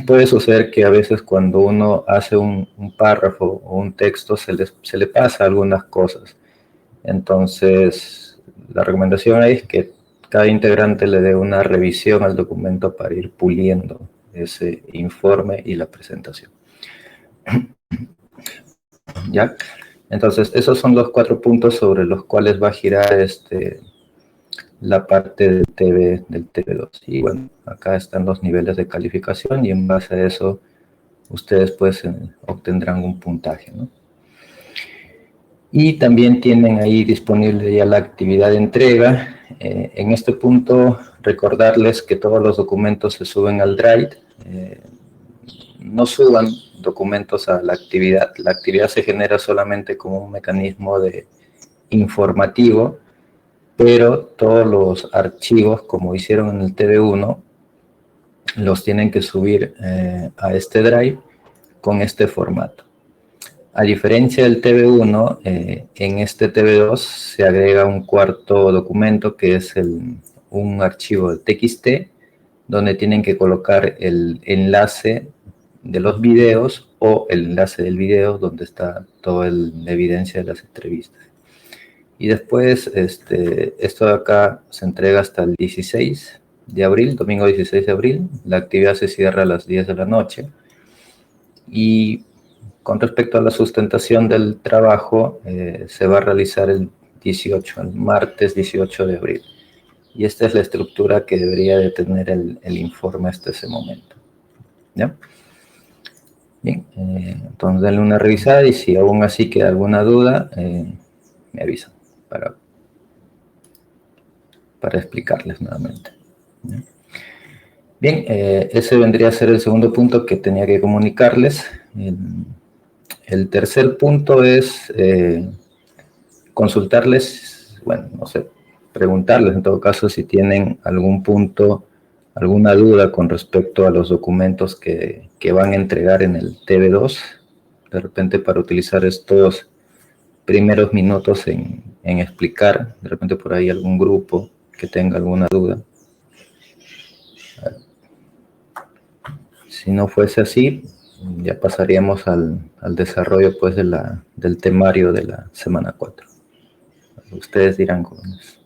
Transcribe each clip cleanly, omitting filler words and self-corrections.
puede suceder que a veces cuando uno hace un párrafo o un texto se le pasa algunas cosas. Entonces, la recomendación es que cada integrante le dé una revisión al documento para ir puliendo ese informe y la presentación. ¿Ya? Entonces, esos son los 4 puntos sobre los cuales va a girar la parte del TV2. Y bueno, acá están los niveles de calificación y en base a eso ustedes pues obtendrán un puntaje, ¿no? Y también tienen ahí disponible ya la actividad de entrega. En este punto, recordarles que todos los documentos se suben al Drive. No suban documentos a la actividad. La actividad se genera solamente como un mecanismo de informativo, pero todos los archivos, como hicieron en el TV1, los tienen que subir a este Drive con este formato. A diferencia del TV1, en este TV2 se agrega un cuarto documento que es un archivo de TXT, donde tienen que colocar el enlace de los videos o el enlace del video donde está toda la evidencia de las entrevistas. Y después, esto de acá se entrega hasta el 16 de abril, domingo 16 de abril. La actividad se cierra a las 10 de la noche. Y con respecto a la sustentación del trabajo, se va a realizar el martes 18 de abril. Y esta es la estructura que debería de tener el informe hasta ese momento. ¿Ya? Bien, entonces denle una revisada y si aún así queda alguna duda, me avisan para explicarles nuevamente. ¿Ya? Bien, ese vendría a ser el segundo punto que tenía que comunicarles. El tercer punto es consultarles, bueno, no sé, preguntarles en todo caso si tienen algún punto, alguna duda con respecto a los documentos que van a entregar en el TV2, de repente para utilizar estos primeros minutos en explicar, de repente por ahí algún grupo que tenga alguna duda. Si no fuese así, ya pasaríamos al desarrollo pues del temario de la semana 4. Ustedes dirán cómo es.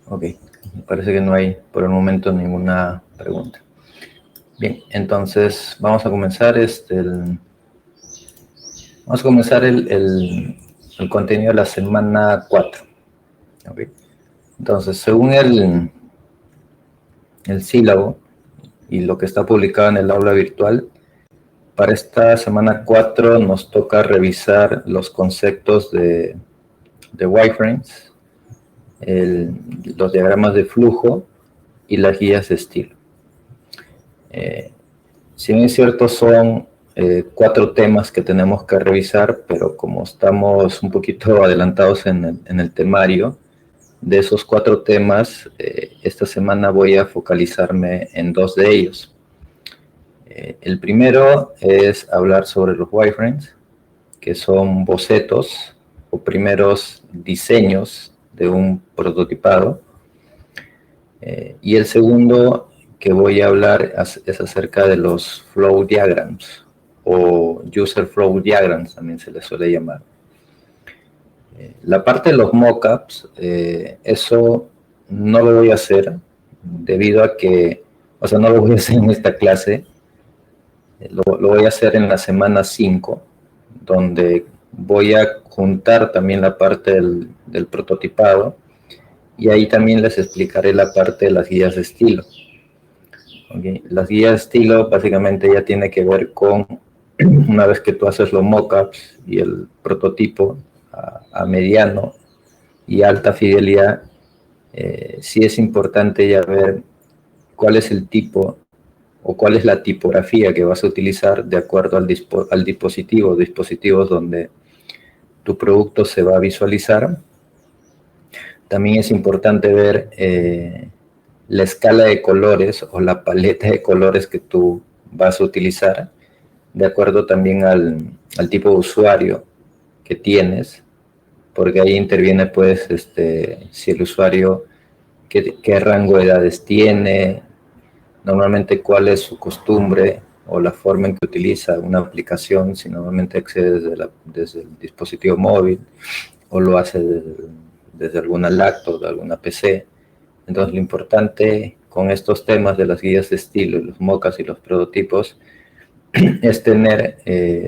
Ok, me parece que no hay por el momento ninguna pregunta. Bien, entonces vamos a comenzar el contenido de la semana 4. Okay. Entonces, según el sílabo y lo que está publicado en el aula virtual, para esta semana 4 nos toca revisar los conceptos de wireframes, los diagramas de flujo y las guías de estilo. Si bien es cierto, son 4 temas que tenemos que revisar, pero como estamos un poquito adelantados en el temario, de esos 4 temas, esta semana voy a focalizarme en 2 de ellos. El primero es hablar sobre los wireframes, que son bocetos o primeros diseños de un prototipado. Y el segundo que voy a hablar es acerca de los flow diagrams o user flow diagrams, también se les suele llamar. La parte de los mockups, eso no lo voy a hacer debido a que, o sea, no lo voy a hacer en esta clase, lo voy a hacer en la semana 5, donde voy a juntar también la parte del prototipado y ahí también les explicaré la parte de las guías de estilo. Okay. Las guías de estilo básicamente ya tiene que ver con, una vez que tú haces los mockups y el prototipo a mediano y alta fidelidad, sí es importante ya ver cuál es el tipo o cuál es la tipografía que vas a utilizar de acuerdo al dispositivo, dispositivos donde tu producto se va a visualizar. También es importante ver la escala de colores o la paleta de colores que tú vas a utilizar, de acuerdo también al tipo de usuario que tienes, porque ahí interviene pues si el usuario, qué rango de edades tiene, normalmente cuál es su costumbre o la forma en que utiliza una aplicación, si normalmente accede desde el dispositivo móvil o lo hace desde alguna laptop, de alguna PC. Entonces lo importante con estos temas de las guías de estilo, los mocas y los prototipos, es tener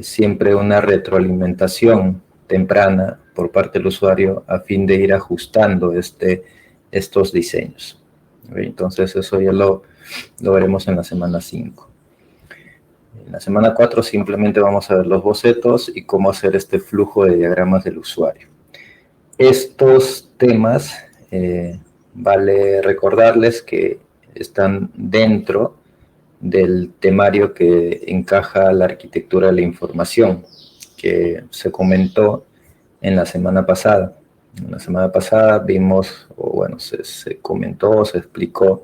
siempre una retroalimentación temprana por parte del usuario a fin de ir ajustando estos diseños. Entonces eso ya lo veremos en la semana 5. En la semana 4 simplemente vamos a ver los bocetos y cómo hacer este flujo de diagramas del usuario. Estos temas, vale recordarles que están dentro del temario que encaja la arquitectura de la información, que se comentó en la semana pasada. En la semana pasada vimos, o bueno, se comentó, se explicó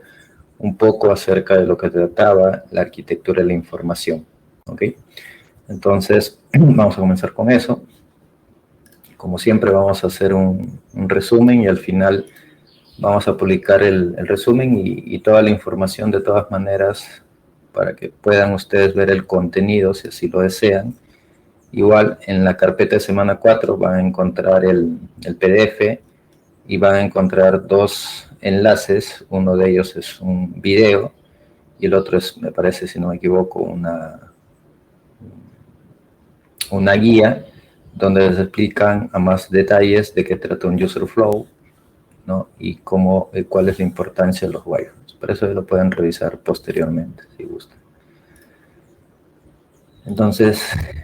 un poco acerca de lo que trataba la arquitectura de la información. ¿Ok? Entonces, vamos a comenzar con eso. Como siempre, vamos a hacer un resumen y al final vamos a publicar el resumen y toda la información de todas maneras para que puedan ustedes ver el contenido si así lo desean. Igual en la carpeta de semana 4 van a encontrar el PDF y van a encontrar dos enlaces. Uno de ellos es un video y el otro es, me parece, si no me equivoco, una guía donde les explican a más detalles de qué trata un user flow, ¿no? Y cuál es la importancia de los wireframes. Por eso lo pueden revisar posteriormente, si gustan. Entonces,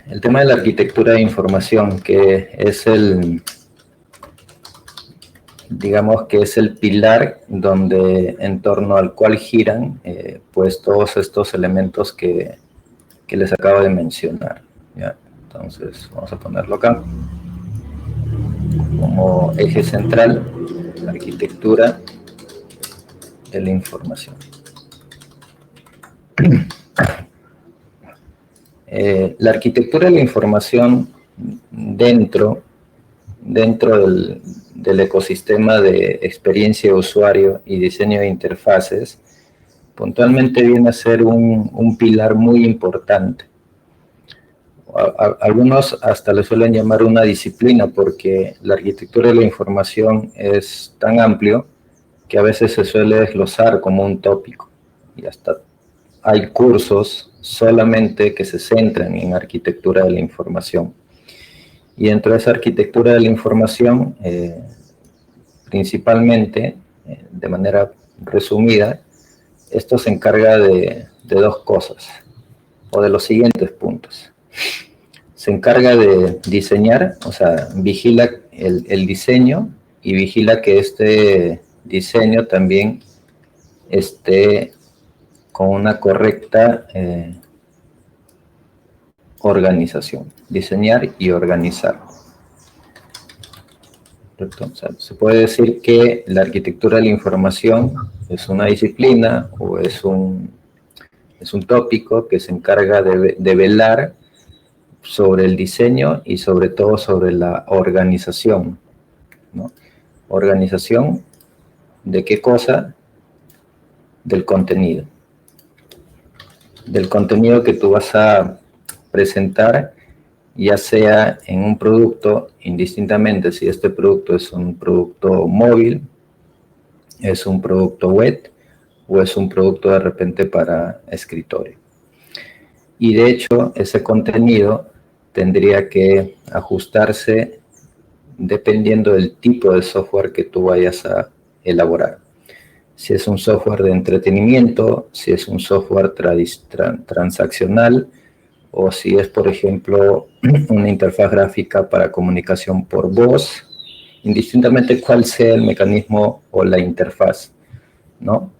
el tema de la arquitectura de información, que es digamos que es el pilar en torno al cual giran pues todos estos elementos que les acabo de mencionar, ¿ya? Entonces, vamos a ponerlo acá. Como eje central, la arquitectura de la información. La arquitectura de la información dentro del ecosistema de experiencia de usuario y diseño de interfaces, puntualmente viene a ser un pilar muy importante. Algunos hasta le suelen llamar una disciplina porque la arquitectura de la información es tan amplio que a veces se suele desglosar como un tópico y hasta hay cursos solamente que se centran en arquitectura de la información. Y dentro de esa arquitectura de la información, principalmente, de manera resumida, esto se encarga de dos cosas, o de los siguientes puntos. Se encarga de diseñar, o sea, vigila el diseño y vigila que este diseño también esté con una correcta organización. Diseñar y organizar. O sea, se puede decir que la arquitectura de la información es una disciplina o es un tópico que se encarga de velar sobre el diseño y sobre todo sobre la organización, ¿no? ¿Organización de qué cosa? Del contenido. Del contenido que tú vas a presentar, ya sea en un producto, indistintamente si este producto es un producto móvil, es un producto web o es un producto de repente para escritorio. Y de hecho, ese contenido tendría que ajustarse dependiendo del tipo de software que tú vayas a elaborar. Si es un software de entretenimiento, si es un software transaccional, o si es, por ejemplo, una interfaz gráfica para comunicación por voz, indistintamente cuál sea el mecanismo o la interfaz, ¿no?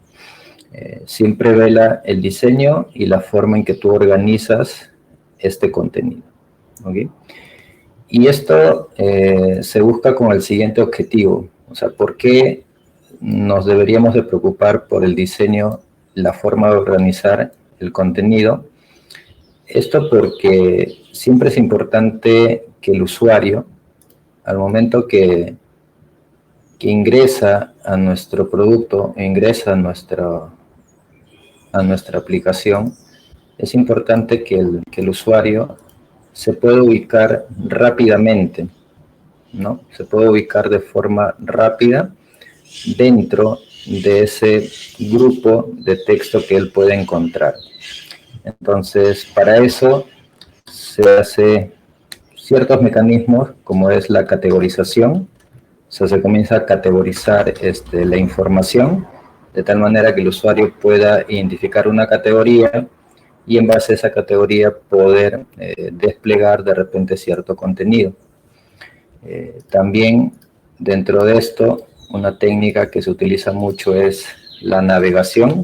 Siempre vela el diseño y la forma en que tú organizas este contenido, ¿ok? Y esto se busca con el siguiente objetivo. O sea, ¿por qué nos deberíamos de preocupar por el diseño, la forma de organizar el contenido? Esto porque siempre es importante que el usuario, al momento que ingresa a nuestro producto, ingresa a nuestra aplicación, es importante que el usuario se pueda ubicar rápidamente, ¿no? Se puede ubicar de forma rápida dentro de ese grupo de texto que él puede encontrar. Entonces, para eso se hace ciertos mecanismos, como es la categorización. O sea, se comienza a categorizar la información de tal manera que el usuario pueda identificar una categoría y en base a esa categoría poder desplegar de repente cierto contenido. También dentro de esto, una técnica que se utiliza mucho es la navegación.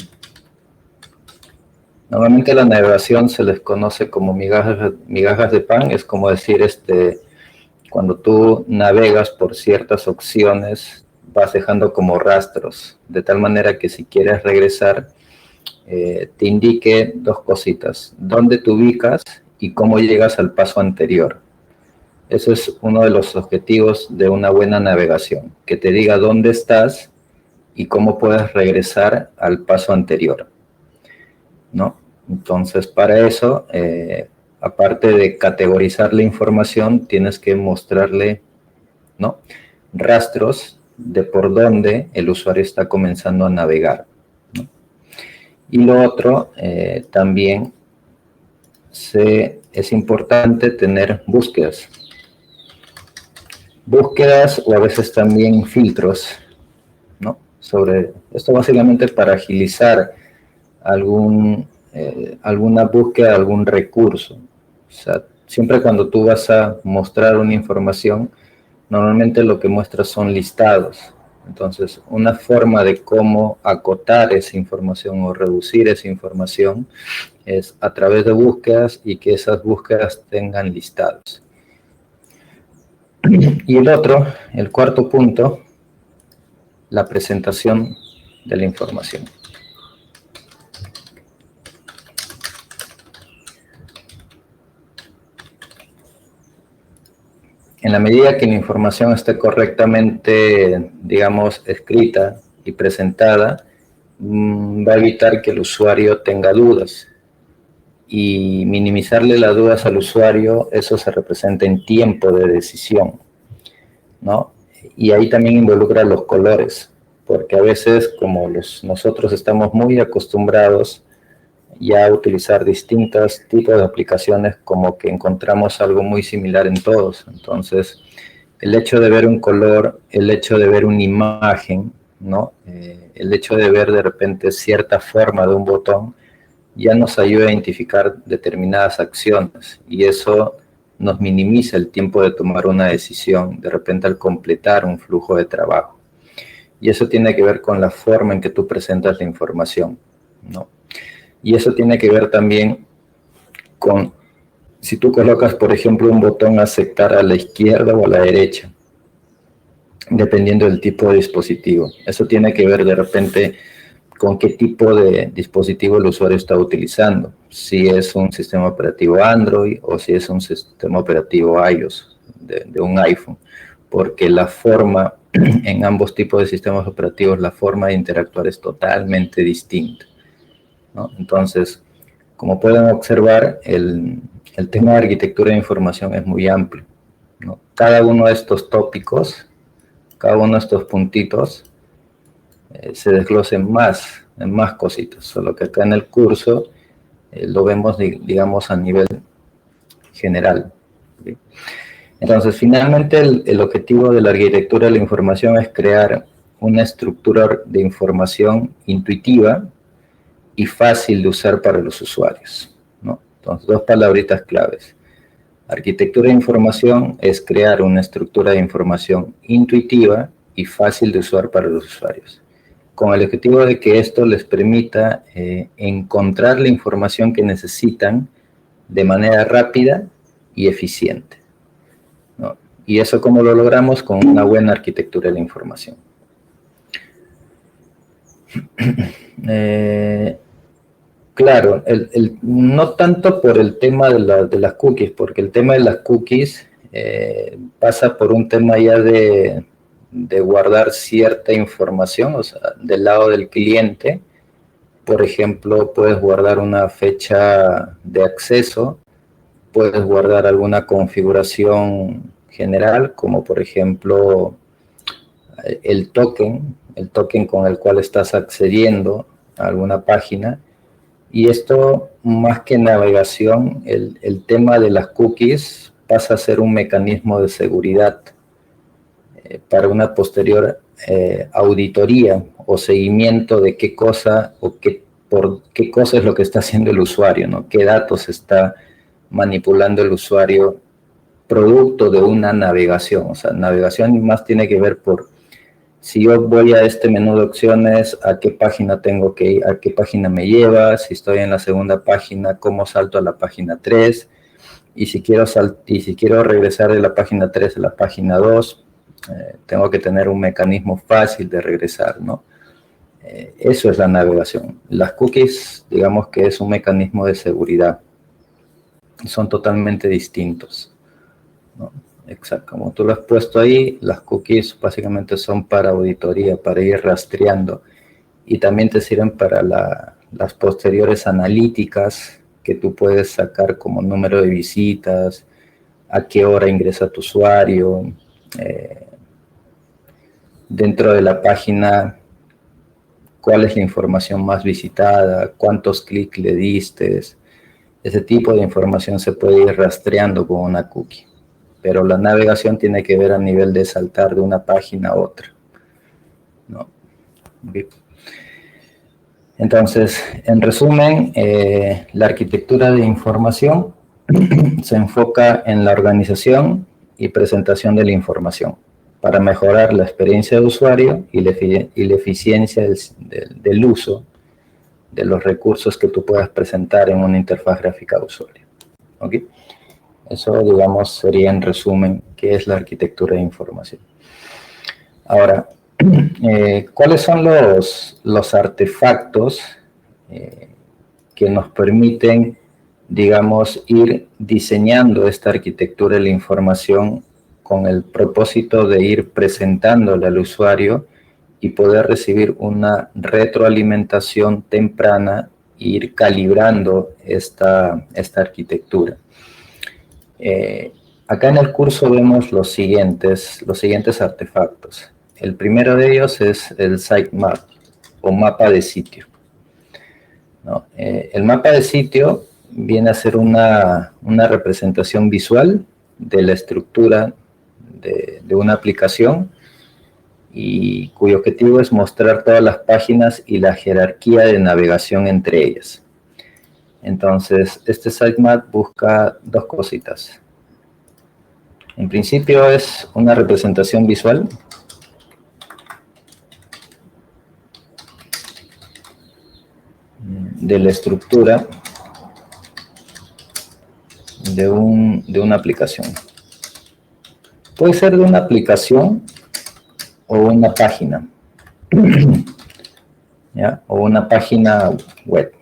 Normalmente la navegación se les conoce como migajas de pan, es como decir, cuando tú navegas por ciertas opciones, vas dejando como rastros, de tal manera que si quieres regresar, te indique dos cositas, dónde te ubicas y cómo llegas al paso anterior. Ese es uno de los objetivos de una buena navegación, que te diga dónde estás y cómo puedes regresar al paso anterior, ¿no? Entonces, para eso, aparte de categorizar la información, tienes que mostrarle, ¿no?, rastros de por dónde el usuario está comenzando a navegar, ¿no? Y lo otro, también es importante tener búsquedas o a veces también filtros, ¿no? Sobre esto básicamente para agilizar alguna búsqueda, algún recurso. O sea, siempre cuando tú vas a mostrar una información, normalmente lo que muestras son listados. Entonces, una forma de cómo acotar esa información o reducir esa información es a través de búsquedas y que esas búsquedas tengan listados. Y el cuarto punto, la presentación de la información. En la medida que la información esté correctamente, digamos, escrita y presentada, va a evitar que el usuario tenga dudas. Y minimizarle las dudas al usuario, eso se representa en tiempo de decisión, ¿no? Y ahí también involucra los colores, porque a veces como nosotros estamos muy acostumbrados ya a utilizar distintos tipos de aplicaciones, como que encontramos algo muy similar en todos. Entonces, el hecho de ver un color, el hecho de ver una imagen, ¿no? El hecho de ver de repente cierta forma de un botón, ya nos ayuda a identificar determinadas acciones y eso nos minimiza el tiempo de tomar una decisión, de repente al completar un flujo de trabajo. Y eso tiene que ver con la forma en que tú presentas la información, ¿no? Y eso tiene que ver también con si tú colocas, por ejemplo, un botón aceptar a la izquierda o a la derecha, dependiendo del tipo de dispositivo. Eso tiene que ver de repente con qué tipo de dispositivo el usuario está utilizando, si es un sistema operativo Android o si es un sistema operativo iOS de un iPhone, porque la forma en ambos tipos de sistemas operativos, la forma de interactuar es totalmente distinta, ¿no? Entonces, como pueden observar, el tema de arquitectura de información es muy amplio, ¿no? Cada uno de estos tópicos, cada uno de estos puntitos, se desglose en más cositas, solo que acá en el curso lo vemos, digamos, a nivel general, ¿sí? Entonces, finalmente, el objetivo de la arquitectura de la información es crear una estructura de información intuitiva y fácil de usar para los usuarios, ¿no? Entonces, dos palabritas claves. Arquitectura de información es crear una estructura de información intuitiva y fácil de usar para los usuarios, con el objetivo de que esto les permita encontrar la información que necesitan de manera rápida y eficiente, ¿Y eso cómo lo logramos? Con una buena arquitectura de la información. Claro, no tanto por el tema de las cookies, porque el tema de las cookies pasa por un tema ya de guardar cierta información, o sea, del lado del cliente. Por ejemplo, puedes guardar una fecha de acceso, puedes guardar alguna configuración general, como por ejemplo el token con el cual estás accediendo a alguna página. Y esto, más que navegación, el tema de las cookies pasa a ser un mecanismo de seguridad para una posterior auditoría o seguimiento de qué cosa o por qué cosa es lo que está haciendo el usuario, ¿no? Qué datos está manipulando el usuario producto de una navegación. O sea, navegación más tiene que ver por si yo voy a este menú de opciones, a qué página tengo que ir, a qué página me lleva, si estoy en la segunda página, cómo salto a la página 3, y si quiero regresar de la página 3 a la página 2, tengo que tener un mecanismo fácil de regresar, ¿no? Eso es la navegación. Las cookies, digamos que es un mecanismo de seguridad. Son totalmente distintos, ¿no? Exacto, como tú lo has puesto ahí, las cookies básicamente son para auditoría, para ir rastreando, y también te sirven para las posteriores analíticas que tú puedes sacar, como número de visitas, a qué hora ingresa tu usuario, dentro de la página, cuál es la información más visitada, cuántos clics le diste. Ese tipo de información se puede ir rastreando con una cookie. Pero la navegación tiene que ver a nivel de saltar de una página a otra, ¿no? Bien. Entonces, en resumen, la arquitectura de información se enfoca en la organización y presentación de la información para mejorar la experiencia del usuario y la eficiencia del uso de los recursos que tú puedas presentar en una interfaz gráfica de usuario. ¿Ok? Eso, digamos, sería en resumen qué es la arquitectura de información. Ahora, ¿cuáles son los artefactos que nos permiten, digamos, ir diseñando esta arquitectura de la información con el propósito de ir presentándole al usuario y poder recibir una retroalimentación temprana e ir calibrando esta arquitectura? Acá en el curso vemos los siguientes artefactos. El primero de ellos es el sitemap o mapa de sitio, ¿no? El mapa de sitio viene a ser una representación visual de la estructura de una aplicación y cuyo objetivo es mostrar todas las páginas y la jerarquía de navegación entre ellas. Entonces, este sitemap busca dos cositas. En principio es una representación visual de la estructura de una aplicación. Puede ser de una aplicación o una página, ¿ya? O una página web.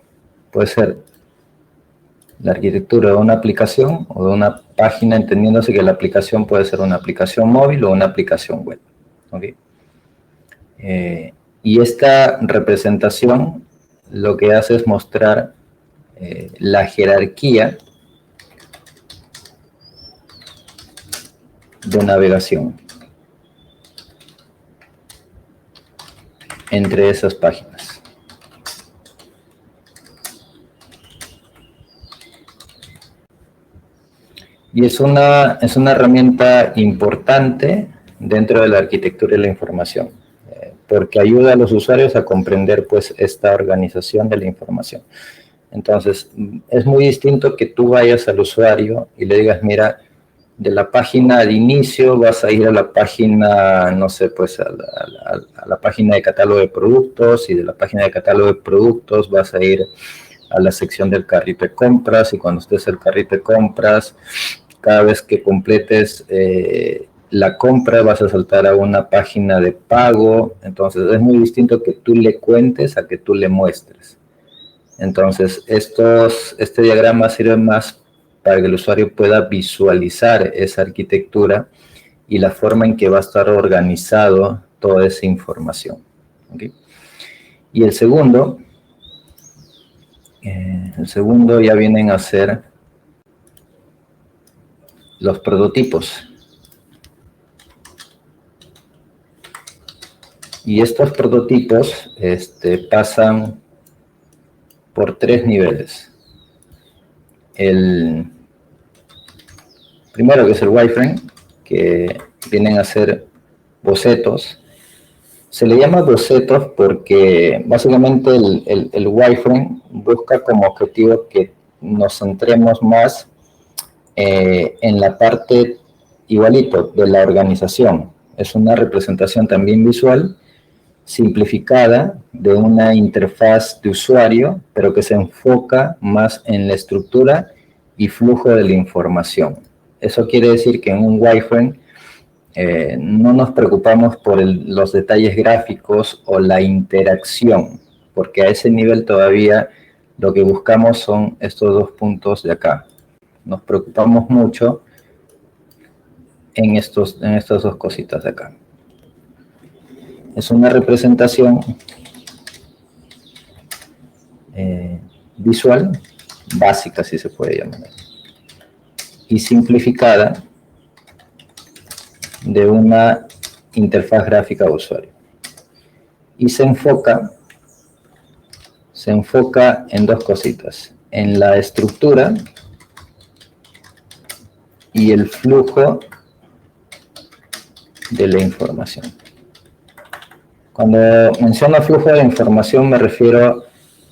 Puede ser la arquitectura de una aplicación o de una página, entendiéndose que la aplicación puede ser una aplicación móvil o una aplicación web. ¿Okay? Y esta representación lo que hace es mostrar la jerarquía de navegación entre esas páginas. Y es una herramienta importante dentro de la arquitectura de la información, porque ayuda a los usuarios a comprender pues esta organización de la información. Entonces, es muy distinto que tú vayas al usuario y le digas, mira, de la página de inicio vas a ir a la página, no sé, pues a la página de catálogo de productos, y de la página de catálogo de productos vas a ir a la sección del carrito de compras, y cuando estés en el carrito de compras, cada vez que completes la compra, vas a saltar a una página de pago. Entonces es muy distinto que tú le cuentes a que tú le muestres. Entonces este diagrama sirve más para que el usuario pueda visualizar esa arquitectura y la forma en que va a estar organizado toda esa información. ¿Okay? Y el segundo ya vienen a ser los prototipos. Y estos prototipos pasan por 3 niveles. El primero, que es el wireframe, que vienen a ser bocetos. Se le llama bocetos porque básicamente el wireframe busca como objetivo que nos centremos más en la parte igualito de la organización. Es una representación también visual, simplificada, de una interfaz de usuario, pero que se enfoca más en la estructura y flujo de la información. Eso quiere decir que en un wireframe no nos preocupamos por los detalles gráficos o la interacción, porque a ese nivel todavía lo que buscamos son estos 2 puntos de acá. Nos preocupamos mucho en estas 2 cositas de acá. Es una representación visual, básica si se puede llamar, y simplificada de una interfaz gráfica de usuario. Y se enfoca en 2 cositas, en la estructura y el flujo de la información. Cuando menciono flujo de información me refiero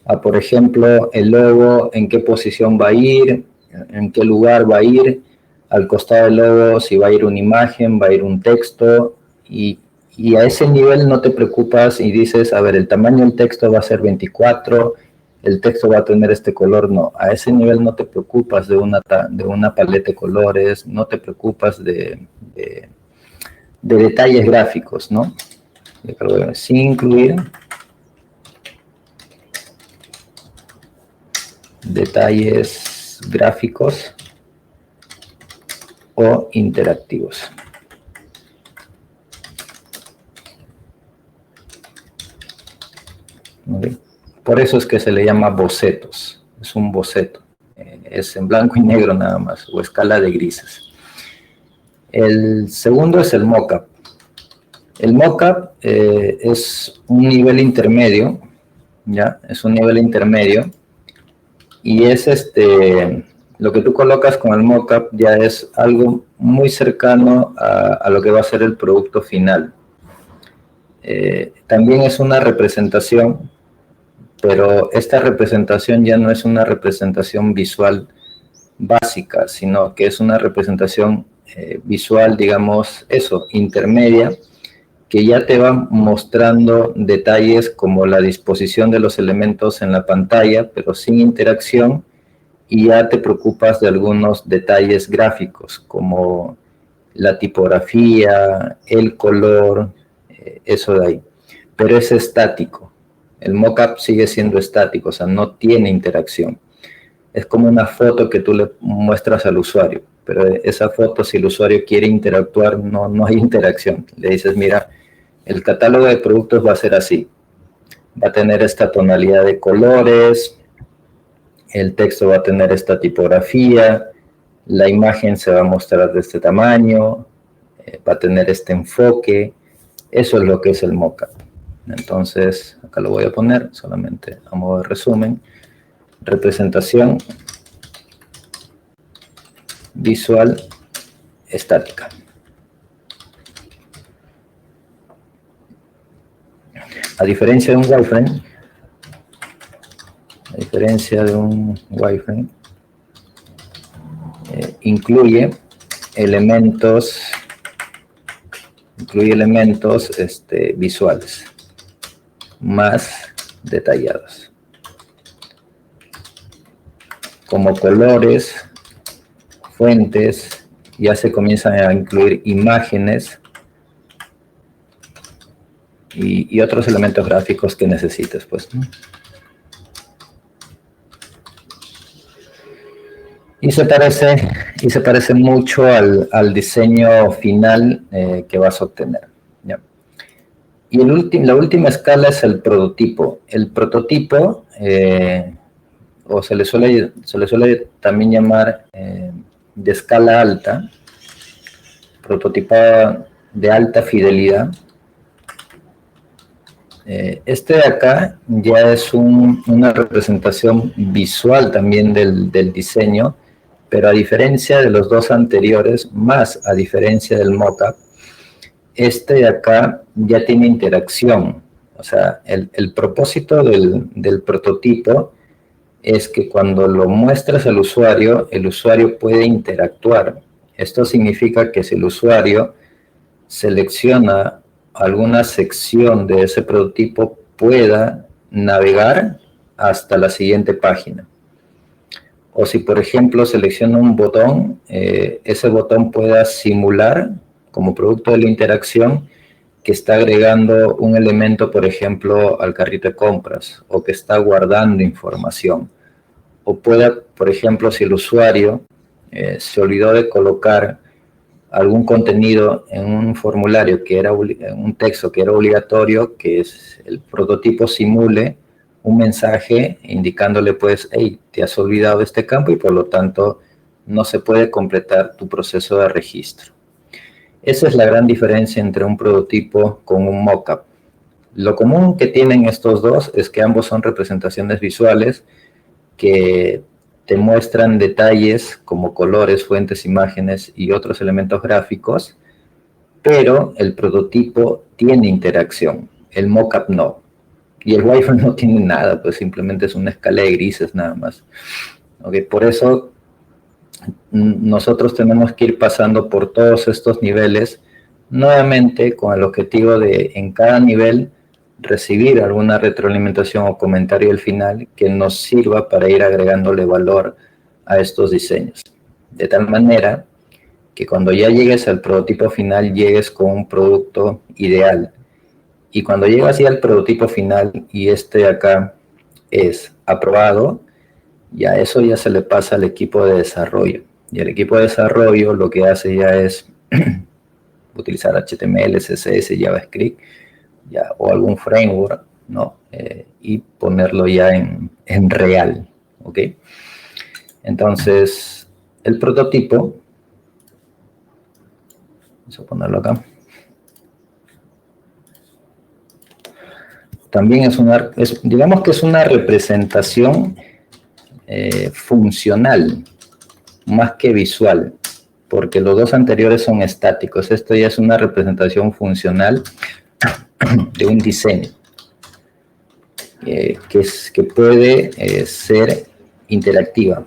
a, por ejemplo, el logo, en qué posición va a ir, en qué lugar va a ir, al costado del logo si va a ir una imagen, va a ir un texto, y a ese nivel no te preocupas y dices, a ver, el tamaño del texto va a ser 24, el texto va a tener este color. No, a ese nivel no te preocupas de una paleta de colores, no te preocupas de detalles gráficos, ¿no? Sin incluir detalles gráficos o interactivos. ¿Okay? Por eso es que se le llama bocetos. Es un boceto. Es en blanco y negro nada más, o escala de grises. El segundo es el mockup. El mockup es un nivel intermedio, ¿ya? Es un nivel intermedio, y es lo que tú colocas con el mockup ya es algo muy cercano a lo que va a ser el producto final. También es una representación, pero esta representación ya no es una representación visual básica, sino que es una representación visual, digamos, intermedia, que ya te va mostrando detalles como la disposición de los elementos en la pantalla, pero sin interacción, y ya te preocupas de algunos detalles gráficos, como la tipografía, el color, eso de ahí. Pero es estático. El mockup sigue siendo estático, o sea, no tiene interacción. Es como una foto que tú le muestras al usuario, pero esa foto, si el usuario quiere interactuar, no hay interacción. Le dices, mira, el catálogo de productos va a ser así. Va a tener esta tonalidad de colores, el texto va a tener esta tipografía, la imagen se va a mostrar de este tamaño, va a tener este enfoque. Eso es lo que es el mockup. Entonces, acá lo voy a poner solamente a modo de resumen. Representación visual estática. A diferencia de un wireframe, incluye elementos visuales más detallados, como colores, fuentes, ya se comienzan a incluir imágenes y otros elementos gráficos que necesites, pues, ¿no? Y se parece mucho al diseño final que vas a obtener, ¿ya? Y la última escala es el prototipo. El prototipo, o se le suele también llamar de escala alta, prototipado de alta fidelidad. Este de acá ya es una representación visual también del diseño, pero a diferencia de los dos anteriores, más a diferencia del mockup, este de acá ya tiene interacción. O sea, el propósito del prototipo es que cuando lo muestras al usuario, el usuario puede interactuar. Esto significa que si el usuario selecciona alguna sección de ese prototipo, pueda navegar hasta la siguiente página. O si, por ejemplo, selecciona un botón, ese botón pueda simular, como producto de la interacción, que está agregando un elemento, por ejemplo, al carrito de compras, o que está guardando información. O pueda, por ejemplo, si el usuario se olvidó de colocar algún contenido en un formulario que era un texto que era obligatorio, que es el prototipo simule un mensaje indicándole pues, hey, te has olvidado de este campo y por lo tanto no se puede completar tu proceso de registro. Esa es la gran diferencia entre un prototipo con un mockup. Lo común que tienen estos dos es que ambos son representaciones visuales que te muestran detalles como colores, fuentes, imágenes y otros elementos gráficos, pero el prototipo tiene interacción, el mockup no. Y el wireframe no tiene nada, pues simplemente es una escala de grises nada más. Okay, por eso nosotros tenemos que ir pasando por todos estos niveles, nuevamente con el objetivo de en cada nivel recibir alguna retroalimentación o comentario al final que nos sirva para ir agregándole valor a estos diseños. De tal manera que cuando ya llegues al prototipo final, llegues con un producto ideal. Y cuando llegas ya al prototipo final y este de acá es aprobado, ya eso ya se le pasa al equipo de desarrollo. Y el equipo de desarrollo lo que hace ya es utilizar HTML, CSS, JavaScript, ya, o algún framework, ¿no? Y ponerlo ya en real, ¿ok? Entonces, el prototipo, vamos a ponerlo acá, también digamos que es una representación funcional, más que visual, porque los dos anteriores son estáticos. Esto ya es una representación funcional de un diseño que puede ser interactiva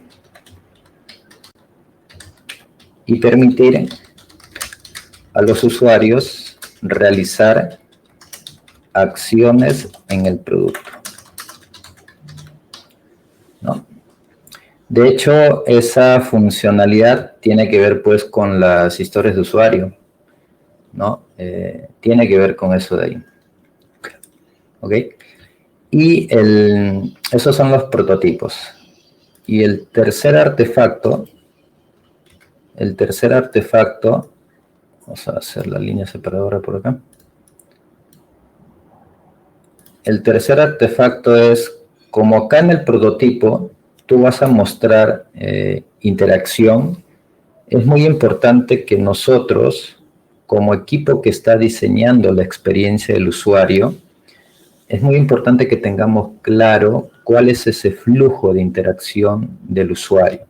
y permitir a los usuarios realizar acciones en el producto, ¿no? De hecho, esa funcionalidad tiene que ver pues con las historias de usuario, ¿no? Tiene que ver con eso de ahí. ¿Ok? Y esos son los prototipos. Y el tercer artefacto, vamos a hacer la línea separadora por acá. El tercer artefacto es, como acá en el prototipo, tú vas a mostrar interacción, es muy importante que nosotros, como equipo que está diseñando la experiencia del usuario, es muy importante que tengamos claro cuál es ese flujo de interacción del usuario.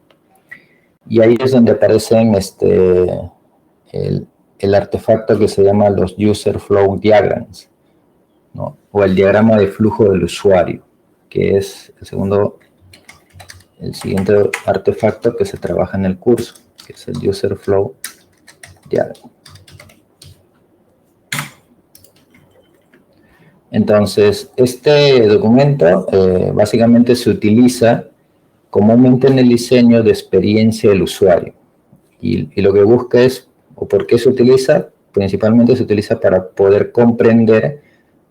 Y ahí es donde aparecen el artefacto que se llama los User Flow Diagrams, ¿no? O el diagrama de flujo del usuario, que es el siguiente artefacto que se trabaja en el curso, que es el User Flow Diagram. Entonces, este documento básicamente se utiliza comúnmente en el diseño de experiencia del usuario. y lo que busca es, o por qué se utiliza, principalmente se utiliza para poder comprender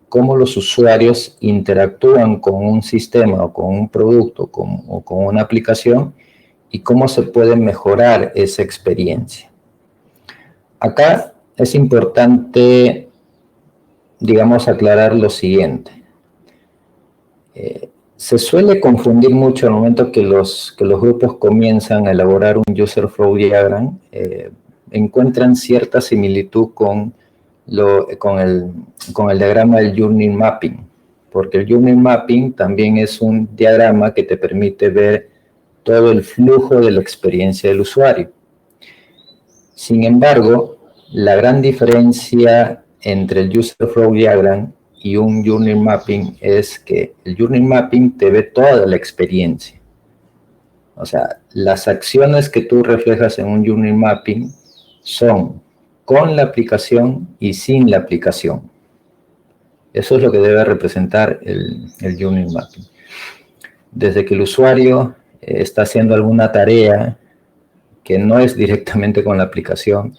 cómo los usuarios interactúan con un sistema o con un producto o con una aplicación y cómo se puede mejorar esa experiencia. Acá es importante, digamos, aclarar lo siguiente. Se suele confundir mucho al momento que los grupos comienzan a elaborar un User Flow Diagram, encuentran cierta similitud con el diagrama del Journey Mapping, porque el Journey Mapping también es un diagrama que te permite ver todo el flujo de la experiencia del usuario. Sin embargo, la gran diferencia entre el User Flow Diagram y un Journey Mapping es que el Journey Mapping te ve toda la experiencia. O sea, las acciones que tú reflejas en un Journey Mapping son con la aplicación y sin la aplicación. Eso es lo que debe representar el Journey Mapping. Desde que el usuario está haciendo alguna tarea que no es directamente con la aplicación,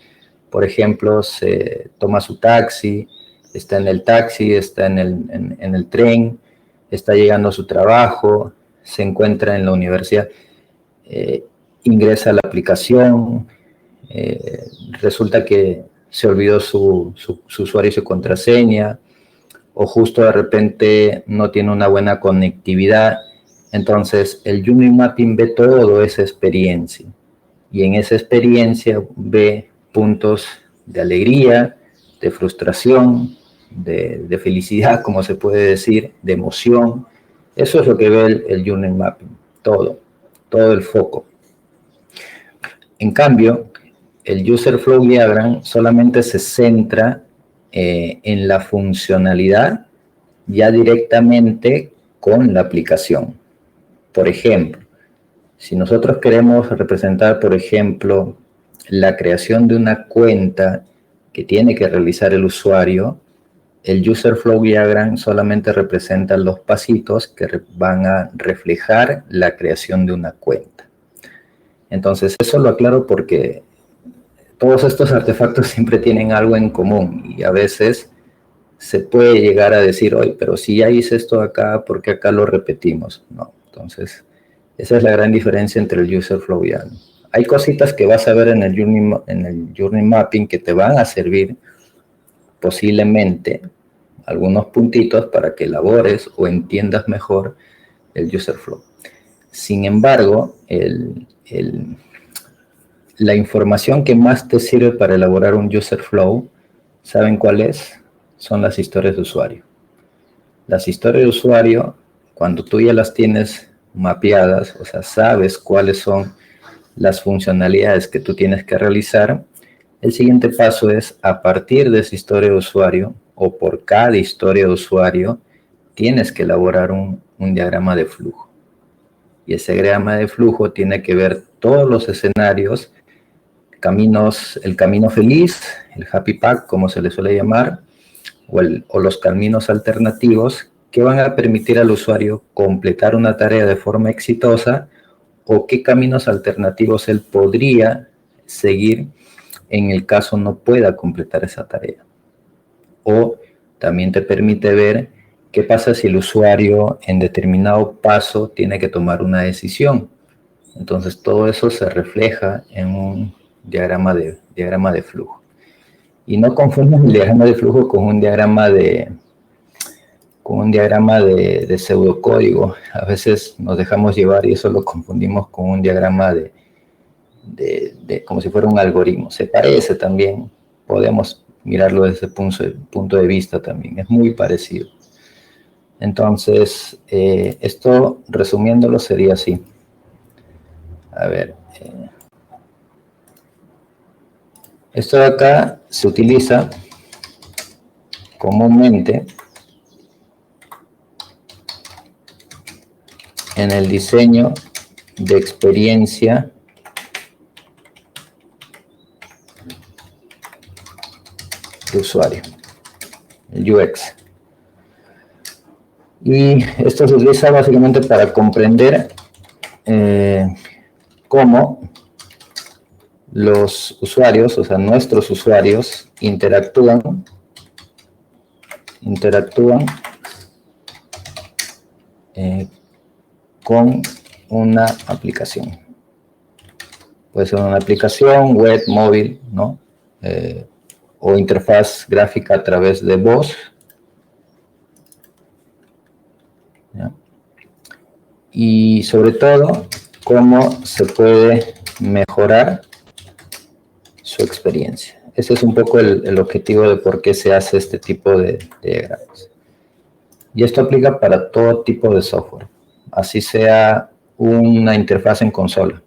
por ejemplo, se toma su taxi, está en el taxi, está en el tren, está llegando a su trabajo, se encuentra en la universidad, ingresa a la aplicación, resulta que se olvidó su usuario y su contraseña, o justo de repente no tiene una buena conectividad. Entonces, el Journey Mapping ve toda esa experiencia, y en esa experiencia ve puntos de alegría, de frustración, de felicidad, como se puede decir, de emoción. Eso es lo que ve el Journey Mapping, todo el foco. En cambio, el User Flow Diagram solamente se centra en la funcionalidad ya directamente con la aplicación. Por ejemplo, si nosotros queremos representar, por ejemplo, la creación de una cuenta que tiene que realizar el usuario, el User Flow Diagram solamente representa los pasitos que van a reflejar la creación de una cuenta. Entonces, eso lo aclaro porque todos estos artefactos siempre tienen algo en común y a veces se puede llegar a decir, oye, pero si ya hice esto acá, ¿por qué acá lo repetimos? No, entonces, esa es la gran diferencia entre el User Flow Diagram. Hay cositas que vas a ver en el Journey Mapping que te van a servir posiblemente algunos puntitos para que elabores o entiendas mejor el User Flow. Sin embargo, la información que más te sirve para elaborar un User Flow, ¿saben cuál es? Son las historias de usuario. Las historias de usuario, cuando tú ya las tienes mapeadas, o sea, sabes cuáles son las funcionalidades que tú tienes que realizar, el siguiente paso es, a partir de esa historia de usuario, o por cada historia de usuario, tienes que elaborar un diagrama de flujo. Y ese diagrama de flujo tiene que ver todos los escenarios, el camino feliz, el happy path, como se le suele llamar, o los caminos alternativos que van a permitir al usuario completar una tarea de forma exitosa, o qué caminos alternativos él podría seguir en el caso no pueda completar esa tarea. O también te permite ver qué pasa si el usuario en determinado paso tiene que tomar una decisión. Entonces todo eso se refleja en un diagrama de flujo. Y no confundan el diagrama de flujo con un diagrama de pseudocódigo. A veces nos dejamos llevar y eso lo confundimos con un diagrama como si fuera un algoritmo. Se parece también, podemos mirarlo desde ese punto de vista también, es muy parecido. Entonces, esto resumiéndolo sería así. A ver, esto de acá se utiliza comúnmente en el diseño de experiencia de usuario, el UX. Y esto se utiliza básicamente para comprender cómo los usuarios, o sea, nuestros usuarios, interactúan con una aplicación. Puede ser una aplicación web, móvil, ¿no? O interfaz gráfica a través de voz. ¿Ya? Y sobre todo, cómo se puede mejorar su experiencia. Ese es un poco el objetivo de por qué se hace este tipo de diagramas. Y esto aplica para todo tipo de software, así sea una interfaz en consola.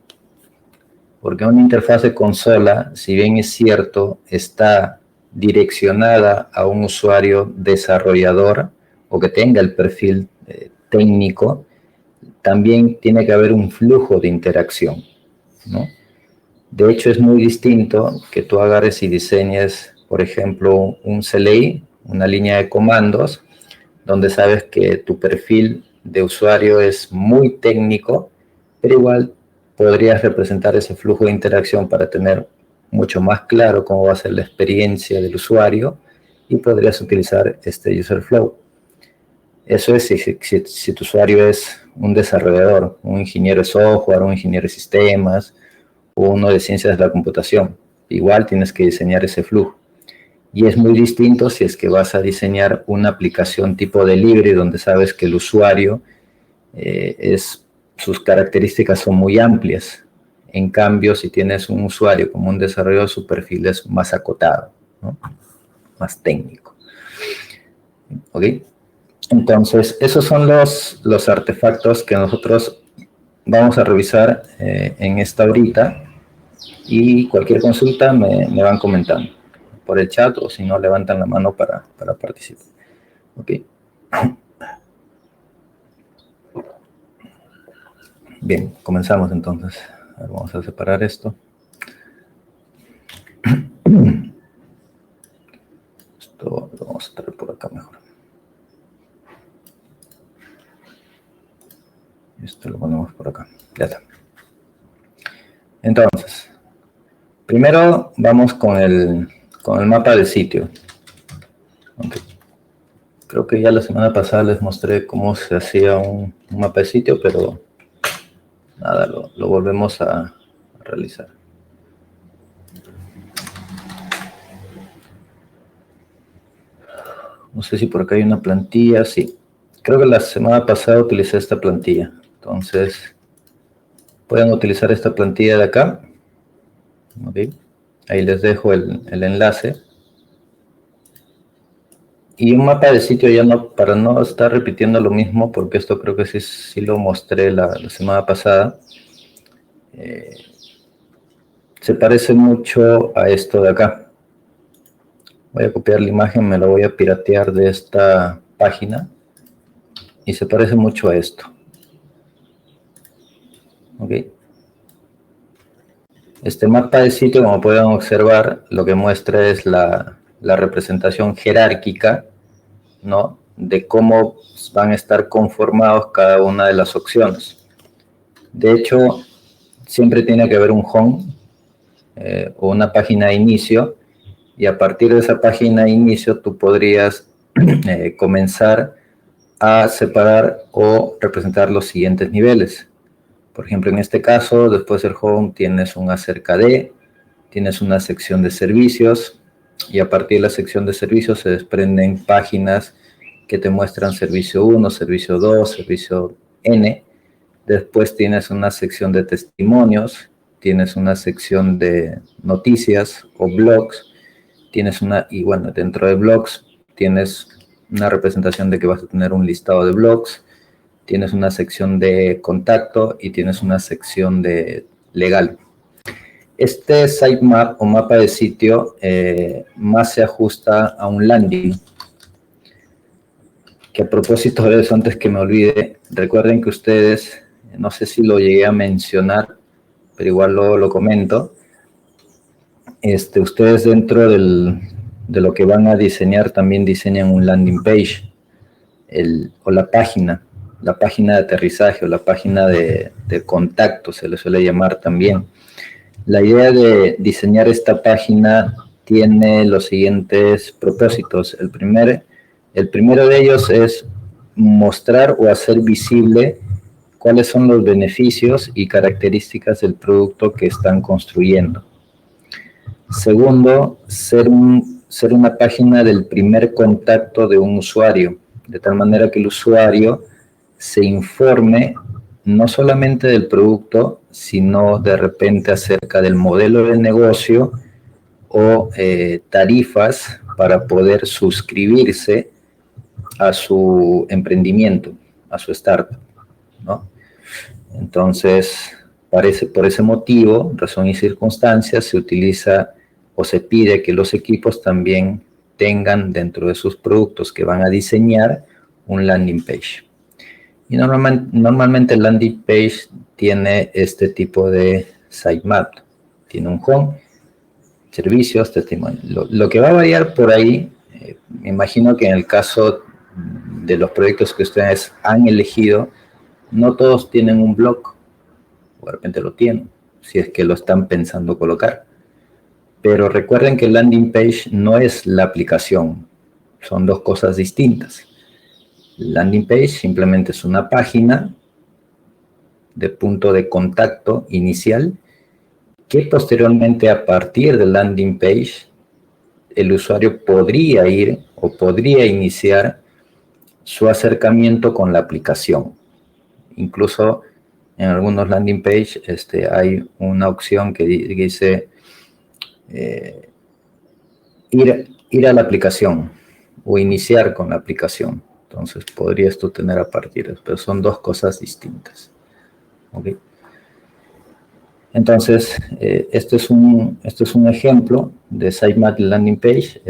Porque una interfaz de consola, si bien es cierto, está direccionada a un usuario desarrollador o que tenga el perfil técnico, también tiene que haber un flujo de interacción, ¿no? De hecho, es muy distinto que tú agarres y diseñes, por ejemplo, un CLI, una línea de comandos, donde sabes que tu perfil de usuario es muy técnico, pero igual podrías representar ese flujo de interacción para tener mucho más claro cómo va a ser la experiencia del usuario y podrías utilizar este user flow. Eso es si tu usuario es un desarrollador, un ingeniero de software, un ingeniero de sistemas, o uno de ciencias de la computación. Igual tienes que diseñar ese flujo. Y es muy distinto si es que vas a diseñar una aplicación tipo delivery donde sabes que el usuario sus características son muy amplias. En cambio, si tienes un usuario como un desarrollador, su perfil es más acotado, ¿no? Más técnico. ¿Ok? Entonces, esos son los artefactos que nosotros vamos a revisar en esta horita, y cualquier consulta me van comentando por el chat o si no levantan la mano para participar. ¿Ok? Bien, comenzamos entonces. A ver, vamos a separar esto. Esto lo vamos a traer por acá mejor. Esto lo ponemos por acá. Ya está. Entonces, primero vamos con el mapa del sitio. Okay. Creo que ya la semana pasada les mostré cómo se hacía un mapa de sitio, pero nada, lo volvemos a realizar. No sé si por acá hay una plantilla, sí. Creo que la semana pasada utilicé esta plantilla. Entonces, pueden utilizar esta plantilla de acá. Okay. Ahí les dejo el enlace. Y un mapa de sitio ya no, para no estar repitiendo lo mismo, porque esto creo que sí lo mostré la semana pasada. Se parece mucho a esto de acá. Voy a copiar la imagen, me la voy a piratear de esta página. Y se parece mucho a esto. ¿Ok? Este mapa de sitio, como pueden observar, lo que muestra es la representación jerárquica, ¿no? De cómo van a estar conformados cada una de las opciones. De hecho, siempre tiene que haber un home o una página de inicio, y a partir de esa página de inicio tú podrías comenzar a separar o representar los siguientes niveles. Por ejemplo, en este caso, después del home tienes un acerca de, tienes una sección de servicios, y a partir de la sección de servicios se desprenden páginas que te muestran servicio 1, servicio 2, servicio N. Después tienes una sección de testimonios, tienes una sección de noticias o blogs, y bueno, dentro de blogs tienes una representación de que vas a tener un listado de blogs, tienes una sección de contacto y tienes una sección de legal. Este sitemap o mapa de sitio más se ajusta a un landing. Que a propósito de eso, antes que me olvide, recuerden que ustedes, no sé si lo llegué a mencionar, pero igual lo comento. Ustedes dentro de lo que van a diseñar también diseñan un landing page o la página de aterrizaje o la página de contacto, se le suele llamar también. La idea de diseñar esta página tiene los siguientes propósitos. El primero de ellos es mostrar o hacer visible cuáles son los beneficios y características del producto que están construyendo. Segundo, ser una página del primer contacto de un usuario, de tal manera que el usuario se informe no solamente del producto, sino de repente acerca del modelo de negocio o tarifas para poder suscribirse a su emprendimiento, a su startup, ¿no? Entonces, por ese motivo, razón y circunstancias, se utiliza o se pide que los equipos también tengan dentro de sus productos que van a diseñar un landing page. Y normalmente el landing page tiene este tipo de sitemap. Tiene un home, servicios, testimonio. Lo que va a variar por ahí, me imagino que en el caso de los proyectos que ustedes han elegido, no todos tienen un blog, o de repente lo tienen, si es que lo están pensando colocar. Pero recuerden que el landing page no es la aplicación, son dos cosas distintas. El landing page simplemente es una página de punto de contacto inicial que posteriormente, a partir del landing page, el usuario podría ir o podría iniciar su acercamiento con la aplicación. Incluso en algunos landing page hay una opción que dice ir a la aplicación o iniciar con la aplicación. Entonces podrías tú tener a partir, pero son dos cosas distintas. ¿Okay? Entonces, esto es un ejemplo de sitemap landing page,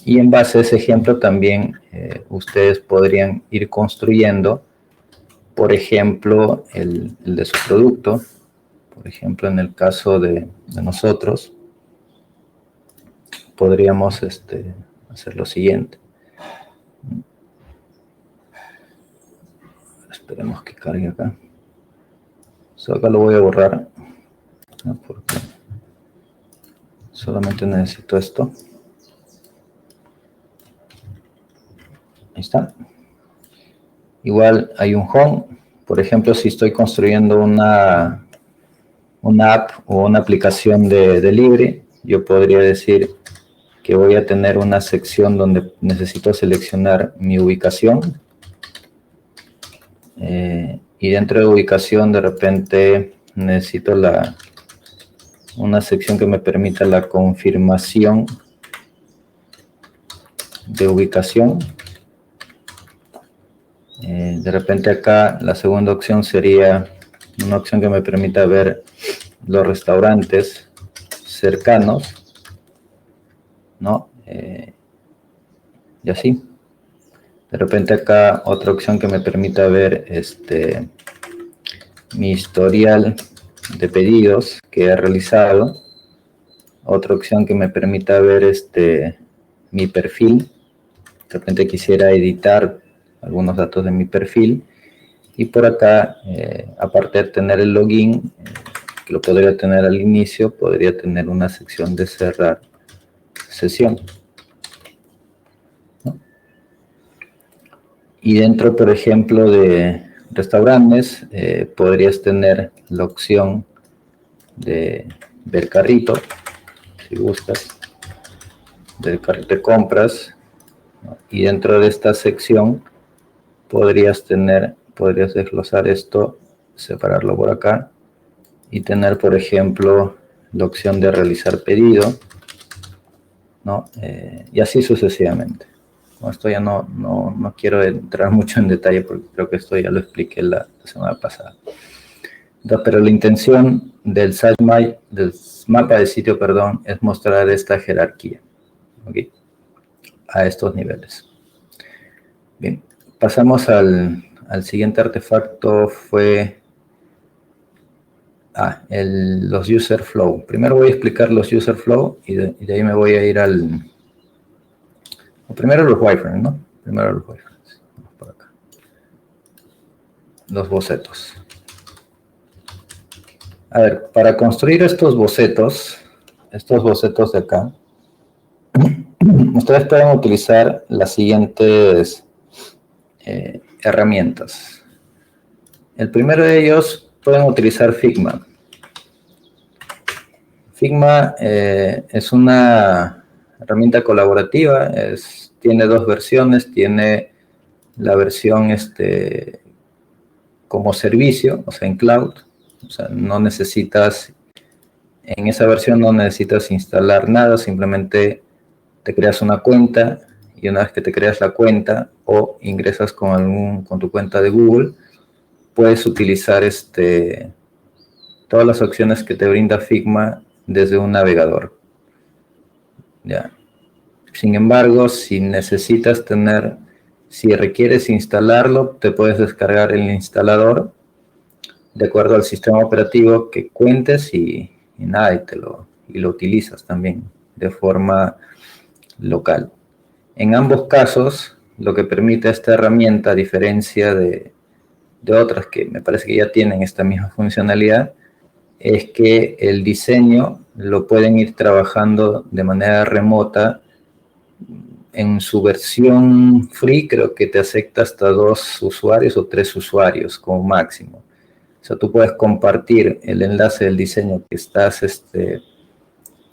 y en base a ese ejemplo también ustedes podrían ir construyendo, por ejemplo, el de su producto. Por ejemplo, en el caso de nosotros, podríamos hacer lo siguiente. Esperemos que cargue acá. Acá lo voy a borrar, ¿no? Porque solamente necesito esto. Ahí está. Igual hay un home. Por ejemplo, si estoy construyendo una app o una aplicación de delivery, yo podría decir que voy a tener una sección donde necesito seleccionar mi ubicación. Y dentro de ubicación, de repente, necesito una sección que me permita la confirmación de ubicación. De repente acá la segunda opción sería una opción que me permita ver los restaurantes cercanos, ¿no? Y así. De repente acá otra opción que me permita ver mi historial de pedidos que he realizado. Otra opción que me permita ver mi perfil. De repente quisiera editar algunos datos de mi perfil. Y por acá, aparte de tener el login, que lo podría tener al inicio, podría tener una sección de cerrar sesión, ¿no? Y dentro, por ejemplo, de restaurantes, podrías tener la opción de ver carrito, si gustas, del carrito de compras, ¿no? Y dentro de esta sección podrías desglosar esto, separarlo por acá y tener, por ejemplo, la opción de realizar pedido, ¿no? Y así sucesivamente. Con esto ya no quiero entrar mucho en detalle porque creo que esto ya lo expliqué la semana pasada. Entonces, pero la intención del mapa de sitio, es mostrar esta jerarquía, ¿okay? A estos niveles. Bien, pasamos al siguiente artefacto, fue los user flow. Primero voy a explicar los user flow y de ahí me voy a ir primero los wireframes, ¿no? Primero los wireframes. Vamos por acá. Los bocetos. A ver, para construir estos bocetos de acá, ustedes pueden utilizar las siguientes herramientas. El primero de ellos, pueden utilizar Figma. Figma es una herramienta colaborativa, tiene dos versiones, tiene la versión como servicio, o sea, en cloud, o sea, en esa versión no necesitas instalar nada, simplemente te creas una cuenta y una vez que te creas la cuenta o ingresas con tu cuenta de Google, puedes utilizar todas las opciones que te brinda Figma desde un navegador. ¿Ya? Sin embargo, si requieres instalarlo, te puedes descargar el instalador de acuerdo al sistema operativo que cuentes y lo utilizas también de forma local. En ambos casos, lo que permite esta herramienta, a diferencia de otras que me parece que ya tienen esta misma funcionalidad, es que el diseño lo pueden ir trabajando de manera remota. En su versión free creo que te acepta hasta 2 usuarios o 3 usuarios como máximo. O sea, tú puedes compartir el enlace del diseño que estás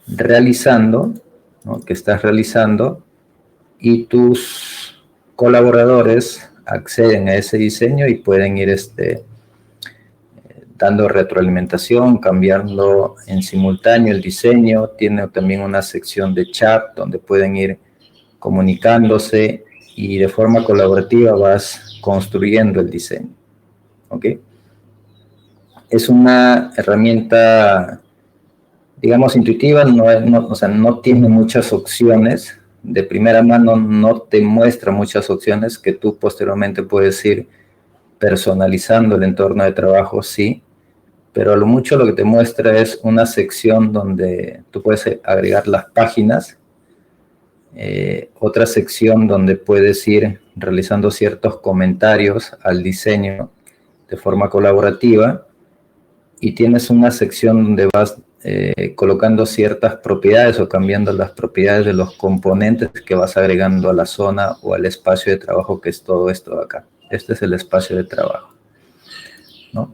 realizando, ¿no? Y tus colaboradores acceden a ese diseño y pueden ir dando retroalimentación, cambiando en simultáneo el diseño. Tiene también una sección de chat donde pueden ir comunicándose y de forma colaborativa vas construyendo el diseño. ¿Ok? Es una herramienta, digamos, intuitiva, o sea, no tiene muchas opciones. De primera mano no te muestra muchas opciones que tú posteriormente puedes ir personalizando el entorno de trabajo, sí, pero a lo mucho lo que te muestra es una sección donde tú puedes agregar las páginas, otra sección donde puedes ir realizando ciertos comentarios al diseño de forma colaborativa, y tienes una sección donde vas colocando ciertas propiedades o cambiando las propiedades de los componentes que vas agregando a la zona o al espacio de trabajo, que es todo esto de acá. Este es el espacio de trabajo, ¿no?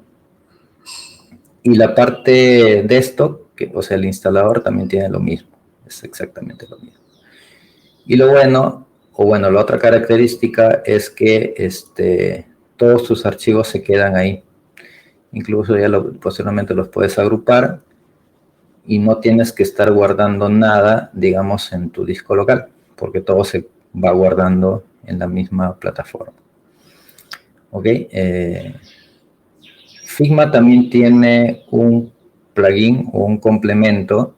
Y la parte desktop, o sea, el instalador también tiene lo mismo, es exactamente lo mismo. Y la otra característica es que todos tus archivos se quedan ahí. Incluso posteriormente los puedes agrupar y no tienes que estar guardando nada, digamos, en tu disco local, porque todo se va guardando en la misma plataforma. ¿Ok? Figma también tiene un plugin o un complemento,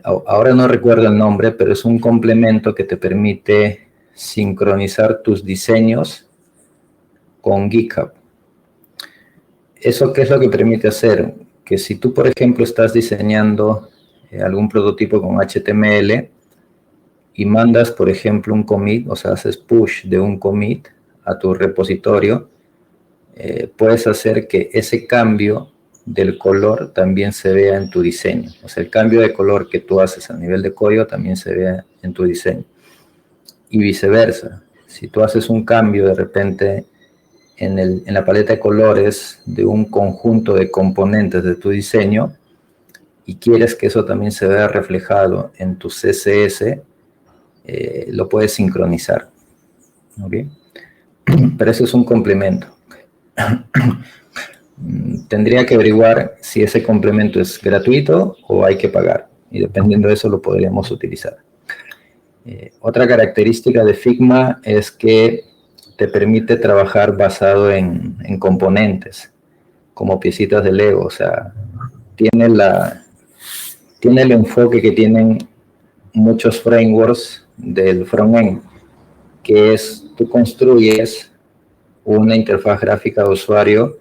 ahora no recuerdo el nombre, pero es un complemento que te permite sincronizar tus diseños con GitHub. ¿Eso qué es lo que permite hacer? Que si tú, por ejemplo, estás diseñando algún prototipo con HTML y mandas, por ejemplo, un commit, o sea, haces push de un commit a tu repositorio, puedes hacer que ese cambio del color también se vea en tu diseño. O sea, el cambio de color que tú haces a nivel de código también se vea en tu diseño. Y viceversa. Si tú haces un cambio de repente en la paleta de colores de un conjunto de componentes de tu diseño y quieres que eso también se vea reflejado en tu CSS, lo puedes sincronizar. ¿Okay? Pero eso es un complemento. Tendría que averiguar si ese complemento es gratuito o hay que pagar, y dependiendo de eso lo podríamos utilizar. Otra característica de Figma es que te permite trabajar basado en componentes, como piecitas de Lego. O sea, tiene el enfoque que tienen muchos frameworks del frontend, que es tú construyes una interfaz gráfica de usuario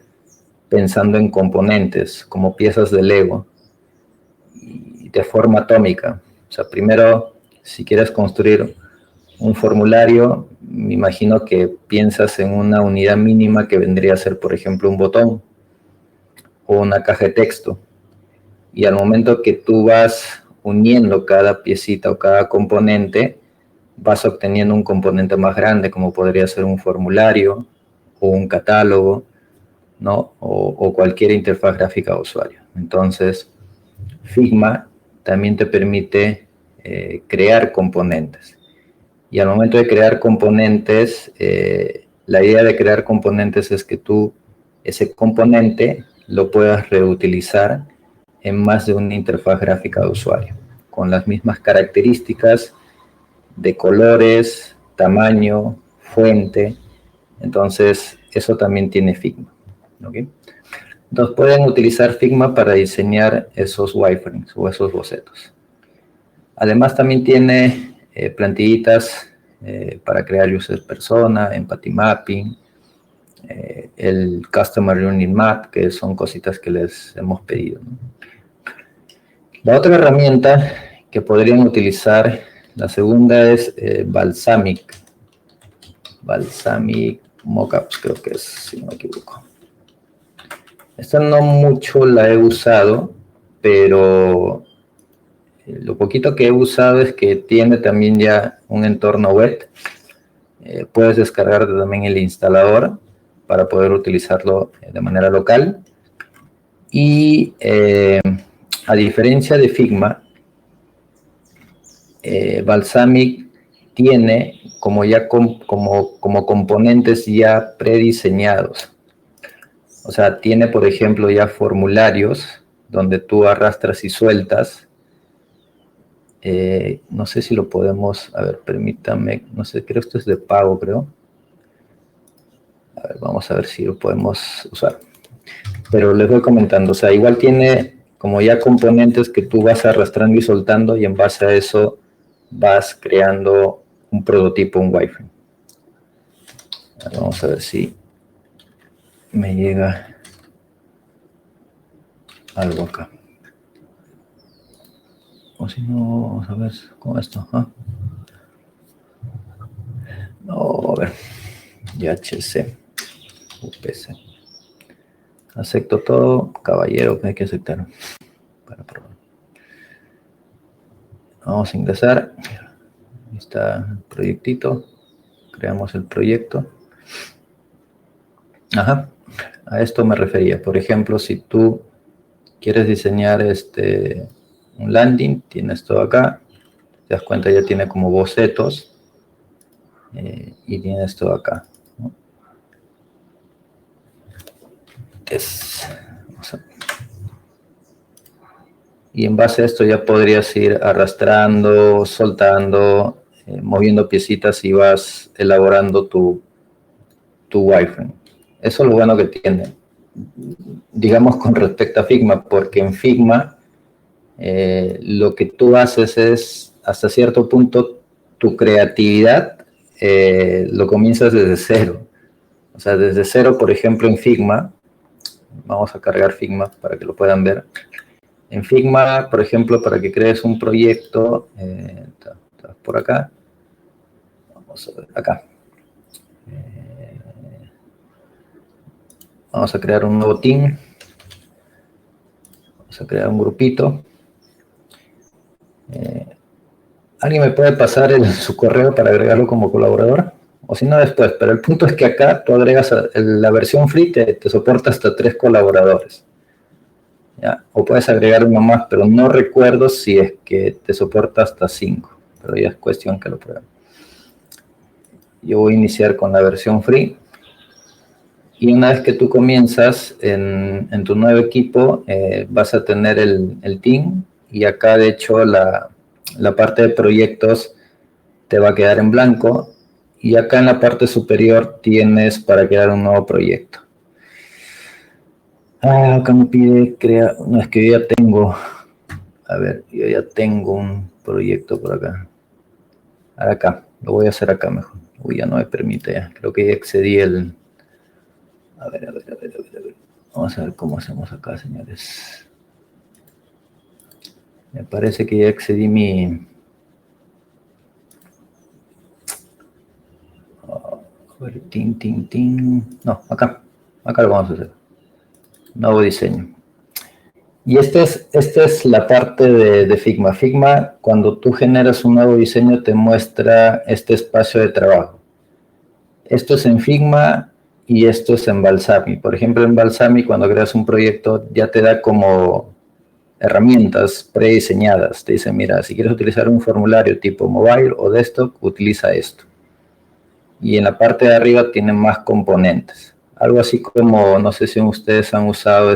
pensando en componentes, como piezas de Lego, y de forma atómica. O sea, primero, si quieres construir un formulario, me imagino que piensas en una unidad mínima que vendría a ser, por ejemplo, un botón. o una caja de texto. Y al momento que tú vas uniendo cada piecita o cada componente, vas obteniendo un componente más grande, como podría ser un formulario o un catálogo, ¿no? O cualquier interfaz gráfica de usuario. Entonces, Figma también te permite crear componentes. Y al momento de crear componentes, la idea de crear componentes es que tú ese componente lo puedas reutilizar en más de una interfaz gráfica de usuario, con las mismas características de colores, tamaño, fuente. Entonces, eso también tiene Figma. ¿Okay? Entonces, pueden utilizar Figma para diseñar esos wireframes o esos bocetos. Además, también tiene plantillitas para crear user persona, empathy mapping, el Customer Learning Map, que son cositas que les hemos pedido, ¿no? La otra herramienta que podrían utilizar, la segunda es Balsamiq. Balsamiq Mockups, creo que es, si no me equivoco. Esta no mucho la he usado, pero lo poquito que he usado es que tiene también ya un entorno web. Puedes descargarte también el instalador para poder utilizarlo de manera local. Y a diferencia de Figma, Balsamiq tiene como componentes ya prediseñados. O sea, tiene, por ejemplo, ya formularios donde tú arrastras y sueltas. No sé si lo podemos, a ver, permítame, no sé, creo que esto es de pago, creo. A ver, vamos a ver si lo podemos usar. Pero les voy comentando, o sea, igual tiene como ya componentes que tú vas arrastrando y soltando y en base a eso vas creando un prototipo, un wireframe. Vamos a ver si me llega algo acá. O si no, vamos a ver con esto. ¿Ah? No, a ver. YHC. UPC. Acepto todo, caballero, que hay que aceptar para probar. Vamos a ingresar. Ahí está el proyectito. Creamos el proyecto. Ajá. A esto me refería. Por ejemplo, si tú quieres diseñar un landing, tienes todo acá. Te das cuenta, ya tiene como bocetos. Y tienes todo acá, ¿no? Y en base a esto ya podrías ir arrastrando, soltando, moviendo piecitas y vas elaborando tu wireframe. Eso es lo bueno que tiene, digamos, con respecto a Figma, porque en Figma lo que tú haces es, hasta cierto punto, tu creatividad lo comienzas desde cero. O sea, desde cero, por ejemplo, en Figma, vamos a cargar Figma para que lo puedan ver. En Figma, por ejemplo, para que crees un proyecto, por acá, vamos a ver, acá. Vamos a crear un nuevo team. Vamos a crear un grupito. ¿Alguien me puede pasar su correo para agregarlo como colaborador? O si no, después. Pero el punto es que acá tú agregas la versión free, te soporta hasta 3 colaboradores. ¿Ya? O puedes agregar uno más, pero no recuerdo si es que te soporta hasta 5. Pero ya es cuestión que lo prueben. Yo voy a iniciar con la versión free. Y una vez que tú comienzas en tu nuevo equipo, vas a tener el team. Y acá, de hecho, la parte de proyectos te va a quedar en blanco. Y acá en la parte superior tienes para crear un nuevo proyecto. Acá me pide crear. No, es que yo ya tengo. A ver, yo ya tengo un proyecto por acá. Acá, lo voy a hacer acá mejor. Uy, ya no me permite ya. Creo que ya excedí el. A ver. Vamos a ver cómo hacemos acá, señores. Me parece que ya excedí mi. A ver, tin. No, acá. Acá lo vamos a hacer. Nuevo diseño. Y esta es la parte de Figma. Figma, cuando tú generas un nuevo diseño, te muestra este espacio de trabajo. Esto es en Figma y esto es en Balsami. Por ejemplo, en Balsami, cuando creas un proyecto, ya te da como herramientas prediseñadas. Te dice, mira, si quieres utilizar un formulario tipo mobile o desktop, utiliza esto. Y en la parte de arriba tienen más componentes. Algo así como, no sé si ustedes han usado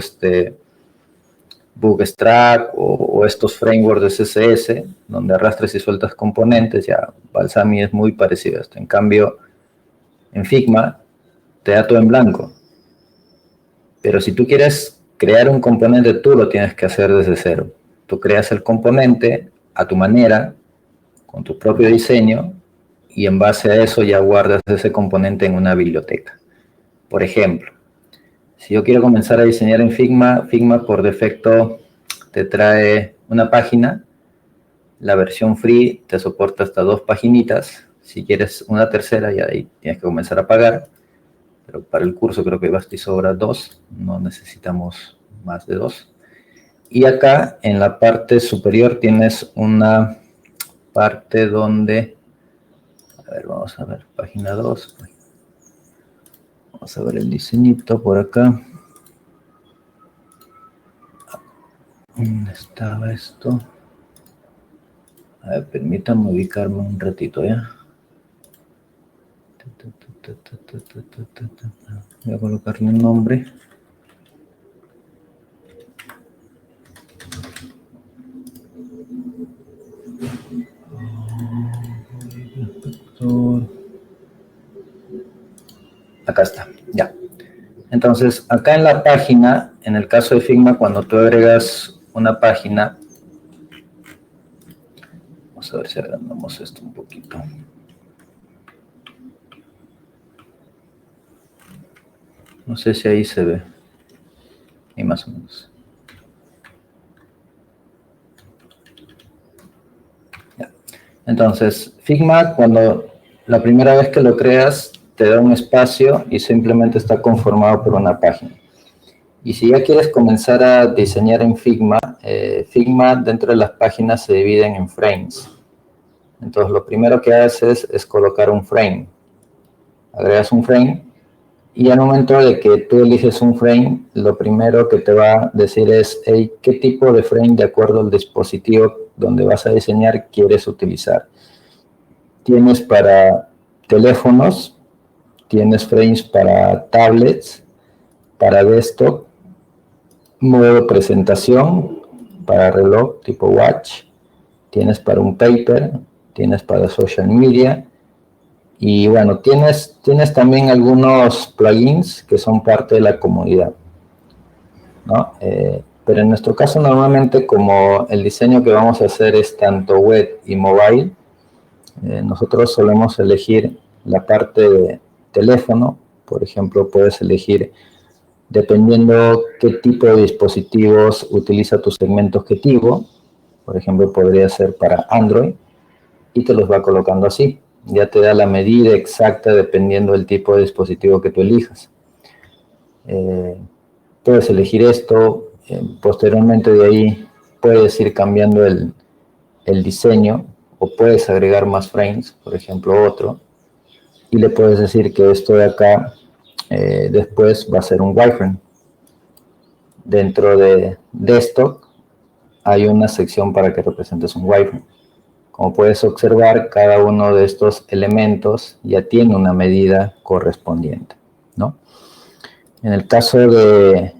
Bootstrap o estos frameworks de CSS, donde arrastras y sueltas componentes. Ya Balsami es muy parecido a esto. En cambio, en Figma te da todo en blanco. Pero si tú quieres crear un componente, tú lo tienes que hacer desde cero. Tú creas el componente a tu manera, con tu propio diseño, y en base a eso ya guardas ese componente en una biblioteca. Por ejemplo, si yo quiero comenzar a diseñar en Figma, Figma por defecto te trae una página. La versión free te soporta hasta 2 paginitas. Si quieres una tercera, ya ahí tienes que comenzar a pagar. Pero para el curso creo que basta y sobra 2. No necesitamos más de 2. Y acá en la parte superior tienes una parte donde... A ver, vamos a ver, página 2. Vamos a ver el diseñito por acá. ¿Dónde estaba esto? A ver, permítanme ubicarme un ratito, ¿ya? Voy a colocarle un nombre. Acá está, ya. Entonces, acá en la página, en el caso de Figma, cuando tú agregas una página, vamos a ver si agrandamos esto un poquito. No sé si ahí se ve. Ahí más o menos. Ya. Entonces, Figma, cuando la primera vez que lo creas, te da un espacio y simplemente está conformado por una página. Y si ya quieres comenzar a diseñar en Figma, Figma dentro de las páginas se dividen en frames. Entonces, lo primero que haces es colocar un frame. Agregas un frame y al momento de que tú eliges un frame, lo primero que te va a decir es, hey, ¿qué tipo de frame de acuerdo al dispositivo donde vas a diseñar quieres utilizar? Tienes para teléfonos, tienes frames para tablets, para desktop, modo presentación, para reloj tipo watch, tienes para un paper, tienes para social media, y bueno, tienes también algunos plugins que son parte de la comunidad, ¿no? Pero en nuestro caso normalmente como el diseño que vamos a hacer es tanto web y mobile, nosotros solemos elegir la parte de teléfono. Por ejemplo, puedes elegir, dependiendo qué tipo de dispositivos utiliza tu segmento objetivo, por ejemplo, podría ser para Android, y te los va colocando así. Ya te da la medida exacta dependiendo del tipo de dispositivo que tú elijas. Puedes elegir esto, posteriormente de ahí puedes ir cambiando el diseño o puedes agregar más frames, por ejemplo otro, y le puedes decir que esto de acá después va a ser un wireframe. Dentro de desktop hay una sección para que representes un wireframe. Como puedes observar, cada uno de estos elementos ya tiene una medida correspondiente, ¿no? En el caso de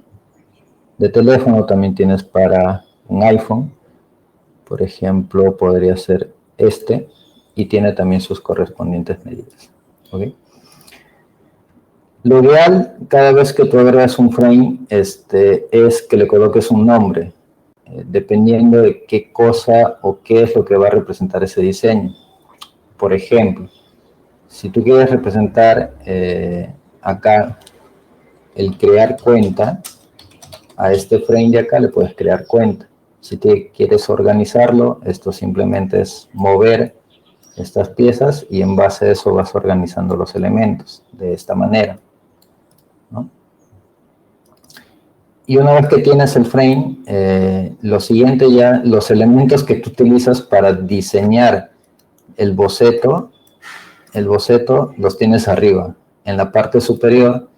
teléfono también tienes para un iPhone, por ejemplo, podría ser este, y tiene también sus correspondientes medidas, ¿ok? Lo ideal, cada vez que tú agregas un frame, es que le coloques un nombre, dependiendo de qué cosa o qué es lo que va a representar ese diseño. Por ejemplo, si tú quieres representar acá el crear cuenta, a este frame de acá le puedes crear cuenta. Si te quieres organizarlo, esto simplemente es mover estas piezas y en base a eso vas organizando los elementos de esta manera, ¿no? Y una vez que tienes el frame, lo siguiente ya, los elementos que tú utilizas para diseñar el boceto los tienes arriba. En la parte superior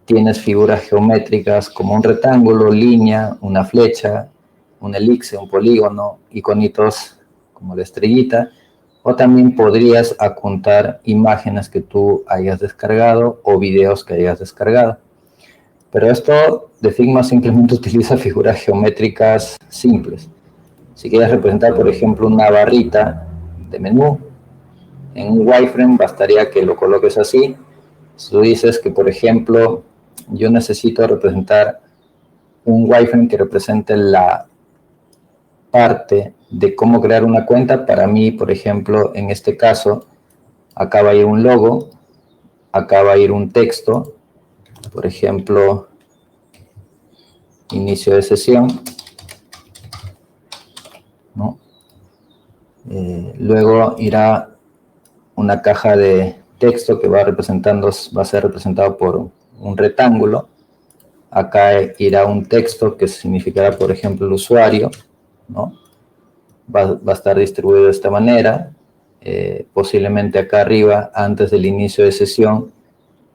tienes figuras geométricas como un rectángulo, línea, una flecha, un elipse, un polígono, iconitos como la estrellita, o también podrías adjuntar imágenes que tú hayas descargado o videos que hayas descargado. Pero esto de Figma simplemente utiliza figuras geométricas simples. Si quieres representar, por ejemplo, una barrita de menú, en un wireframe bastaría que lo coloques así. Si tú dices que, por ejemplo, yo necesito representar un wireframe que represente la parte de cómo crear una cuenta, para mí, por ejemplo, en este caso, acá va a ir un logo, acá va a ir un texto, por ejemplo, inicio de sesión, ¿no? Luego irá una caja de texto que va a ser representado por un rectángulo. Acá irá un texto que significará, por ejemplo, el usuario, ¿no? Va a estar distribuido de esta manera. Posiblemente acá arriba, antes del inicio de sesión,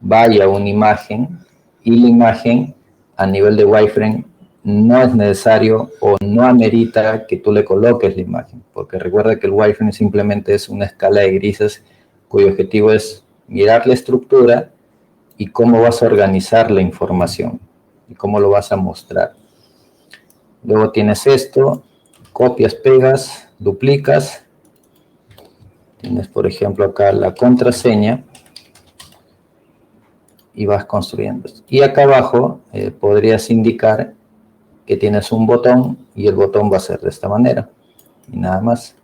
vaya una imagen, y la imagen a nivel de wireframe no es necesario o no amerita que tú le coloques la imagen, porque recuerda que el wireframe simplemente es una escala de grises cuyo objetivo es mirar la estructura y cómo vas a organizar la información y cómo lo vas a mostrar. Luego tienes esto, copias, pegas, duplicas. Tienes, por ejemplo, acá la contraseña y vas construyendo. Y acá abajo podrías indicar que tienes un botón y el botón va a ser de esta manera y nada más.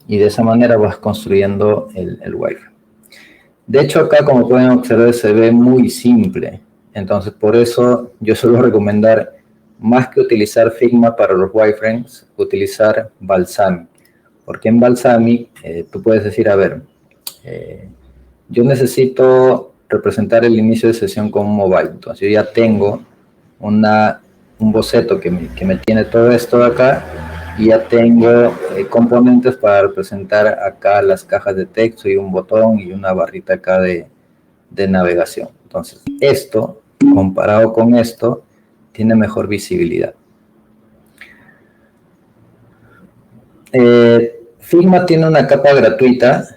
Y de esa manera vas construyendo el wireframe. De hecho, acá, como pueden observar, se ve muy simple. Entonces, por eso yo suelo recomendar, más que utilizar Figma para los wireframes, utilizar Balsamiq. Porque en Balsamiq tú puedes decir, a ver, yo necesito representar el inicio de sesión con mobile. Entonces, yo ya tengo un boceto que me tiene todo esto de acá, y ya tengo componentes para representar acá las cajas de texto y un botón y una barrita acá de navegación. Entonces, esto, comparado con esto, tiene mejor visibilidad. Figma tiene una capa gratuita,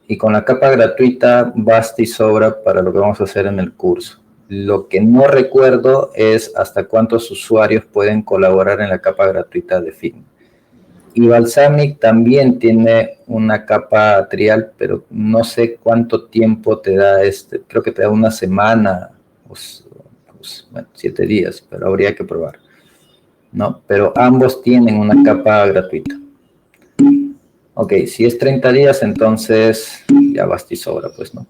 y con la capa gratuita basta y sobra para lo que vamos a hacer en el curso. Lo que no recuerdo es hasta cuántos usuarios pueden colaborar en la capa gratuita de Figma. Y Balsamiq también tiene una capa trial, pero no sé cuánto tiempo te da creo que te da una semana, bueno, 7 días, pero habría que probar, ¿no? Pero ambos tienen una capa gratuita. Ok, si es 30 días, entonces ya basta y sobra, pues, ¿no?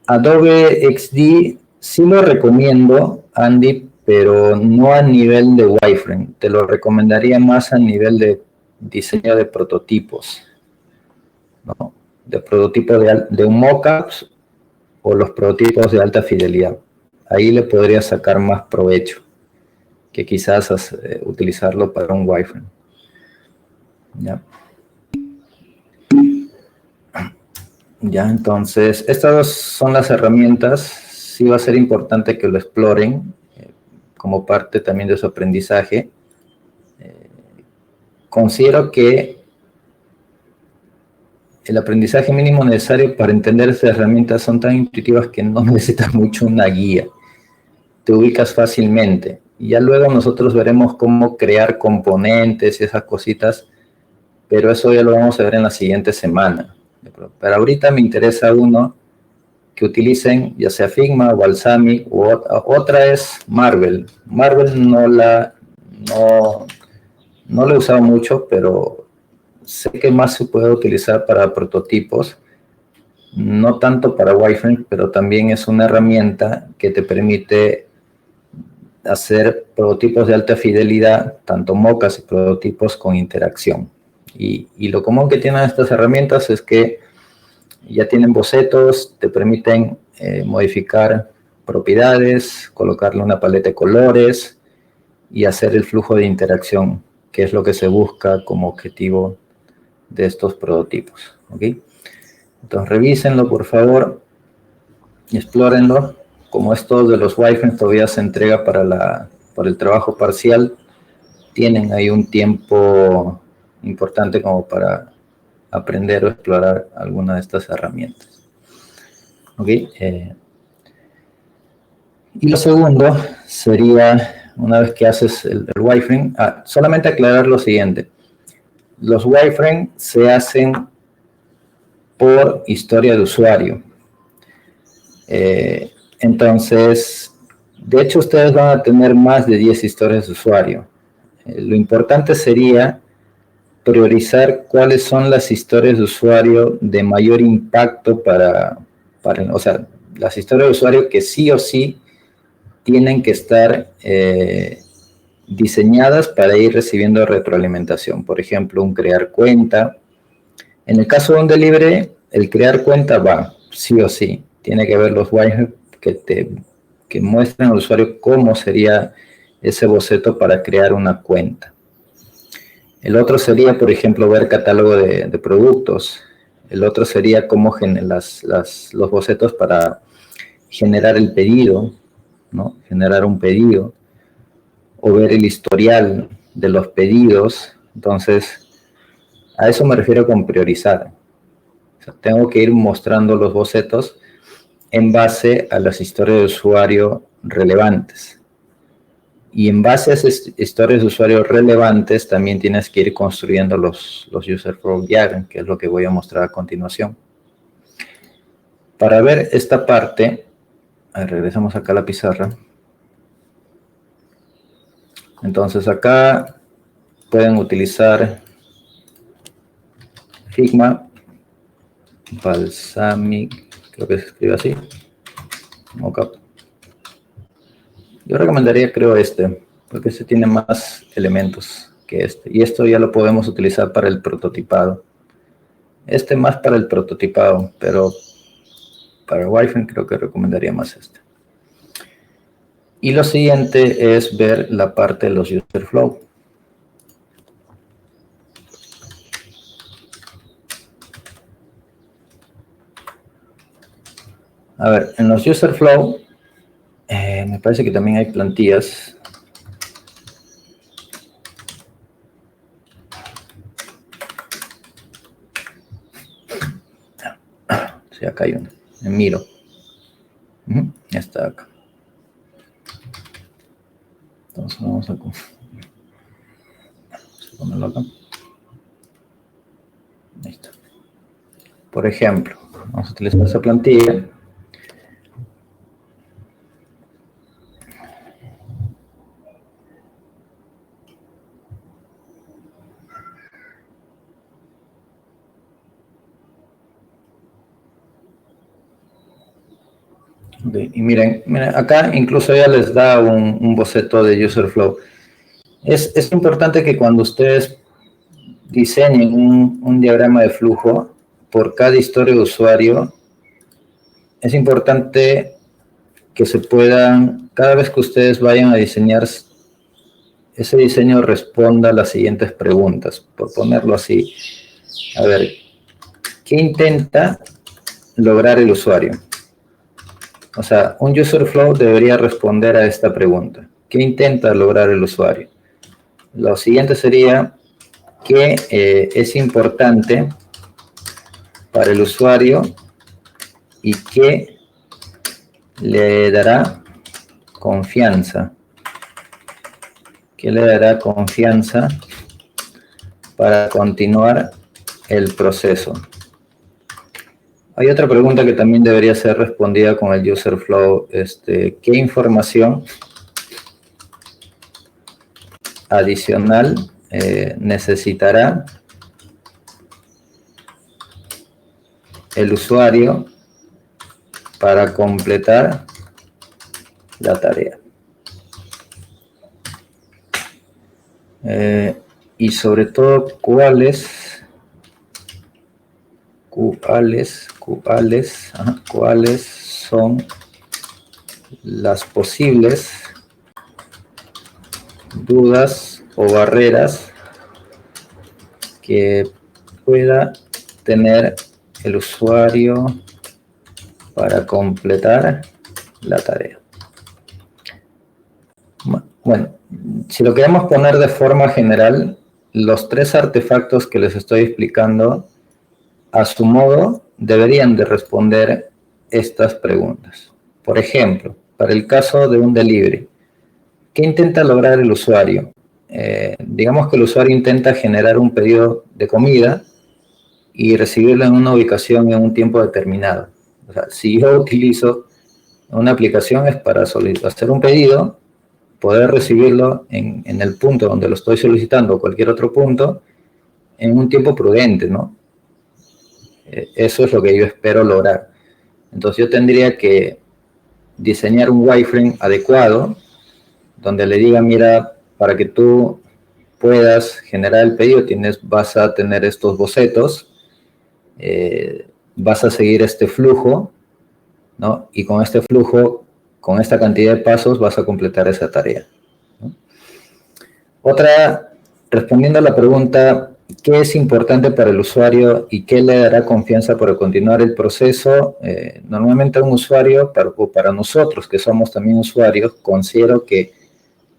Adobe XD sí lo recomiendo, Andy, pero no a nivel de wireframe. Te lo recomendaría más a nivel de diseño de prototipos, ¿no? De prototipos de un mockups o los prototipos de alta fidelidad. Ahí le podrías sacar más provecho que quizás utilizarlo para un wireframe. ¿Ya? Ya, entonces, estas son las herramientas. Sí va a ser importante que lo exploren como parte también de su aprendizaje. Considero que el aprendizaje mínimo necesario para entender estas herramientas son tan intuitivas que no necesitas mucho una guía. Te ubicas fácilmente. Y ya luego nosotros veremos cómo crear componentes y esas cositas, pero eso ya lo vamos a ver en la siguiente semana. Pero ahorita me interesa uno que utilicen, ya sea Figma, Balsamiq, u otra es Marvel. Marvel no la he usado mucho, pero sé que más se puede utilizar para prototipos, no tanto para wireframe, pero también es una herramienta que te permite hacer prototipos de alta fidelidad, tanto mocas y prototipos con interacción. Y lo común que tienen estas herramientas es que ya tienen bocetos, te permiten modificar propiedades, colocarle una paleta de colores y hacer el flujo de interacción, que es lo que se busca como objetivo de estos prototipos. ¿Ok? Entonces revísenlo por favor y explórenlo. Como estos de los wireframes todavía se entrega para el trabajo parcial, tienen ahí un tiempo importante como para aprender o explorar alguna de estas herramientas. ¿Ok? Y lo segundo sería, una vez que haces el wireframe, solamente aclarar lo siguiente. Los wireframes se hacen por historia de usuario. Entonces, de hecho, ustedes van a tener más de 10 historias de usuario. Lo importante sería priorizar cuáles son las historias de usuario de mayor impacto o sea, las historias de usuario que sí o sí tienen que estar diseñadas para ir recibiendo retroalimentación. Por ejemplo, un crear cuenta. En el caso de un delivery, el crear cuenta va, sí o sí. Tiene que ver los wireframes que muestran al usuario cómo sería ese boceto para crear una cuenta. El otro sería, por ejemplo, ver catálogo de productos. El otro sería cómo los bocetos para generar el pedido, ¿no? Generar un pedido. O ver el historial de los pedidos. Entonces, a eso me refiero con priorizar. O sea, tengo que ir mostrando los bocetos en base a las historias de usuario relevantes. Y en base a esas historias de usuario relevantes, también tienes que ir construyendo los user flow diagram, que es lo que voy a mostrar a continuación. Para ver esta parte, regresamos acá a la pizarra. Entonces acá pueden utilizar Figma, Balsamiq, creo que se escribe así, mockup. Yo recomendaría, creo, porque este tiene más elementos que este. Y esto ya lo podemos utilizar para el prototipado. Este más para el prototipado, pero para el wireframe creo que recomendaría más este. Y lo siguiente es ver la parte de los user flow. A ver, en los user flow, me parece que también hay plantillas. Sí, acá hay uno. En Miro. Ya está acá. Entonces vamos a ponerlo acá. Listo. Por ejemplo, vamos a utilizar esa plantilla. Okay. Y miren, acá incluso ya les da un boceto de user flow. Es importante que cuando ustedes diseñen un diagrama de flujo por cada historia de usuario, es importante que se puedan, cada vez que ustedes vayan a diseñar, ese diseño responda a las siguientes preguntas, por ponerlo así. A ver, ¿qué intenta lograr el usuario? O sea, un user flow debería responder a esta pregunta. ¿Qué intenta lograr el usuario? Lo siguiente sería, ¿qué es importante para el usuario y qué le dará confianza? ¿Qué le dará confianza para continuar el proceso? Hay otra pregunta que también debería ser respondida con el user flow. ¿Qué información adicional necesitará el usuario para completar la tarea? Y sobre todo, ¿cuáles son las posibles dudas o barreras que pueda tener el usuario para completar la tarea. Bueno, si lo queremos poner de forma general, los 3 artefactos que les estoy explicando, a su modo, deberían de responder estas preguntas. Por ejemplo, para el caso de un delivery, ¿qué intenta lograr el usuario? Digamos que el usuario intenta generar un pedido de comida y recibirlo en una ubicación en un tiempo determinado. O sea, si yo utilizo una aplicación es para hacer un pedido, poder recibirlo en el punto donde lo estoy solicitando o cualquier otro punto en un tiempo prudente, ¿no? Eso es lo que yo espero lograr. Entonces yo tendría que diseñar un wireframe adecuado donde le diga, mira, para que tú puedas generar el pedido vas a tener estos bocetos, vas a seguir este flujo, ¿no? Y con este flujo, con esta cantidad de pasos, vas a completar esa tarea, ¿no? Respondiendo a la pregunta, ¿qué es importante para el usuario y qué le dará confianza para continuar el proceso? Normalmente a un usuario, o para nosotros que somos también usuarios, considero que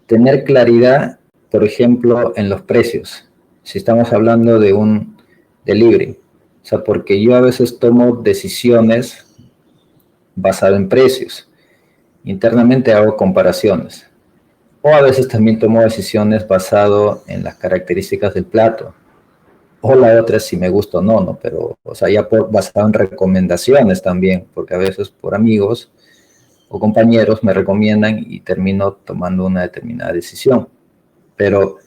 tener claridad, por ejemplo, en los precios. Si estamos hablando de un delivery. O sea, porque yo a veces tomo decisiones basadas en precios. Internamente hago comparaciones. O a veces también tomo decisiones basadas en las características del plato. O la otra es si me gusta o no, ¿no? Pero, o sea, ya basado en recomendaciones también, porque a veces por amigos o compañeros me recomiendan y termino tomando una determinada decisión. Pero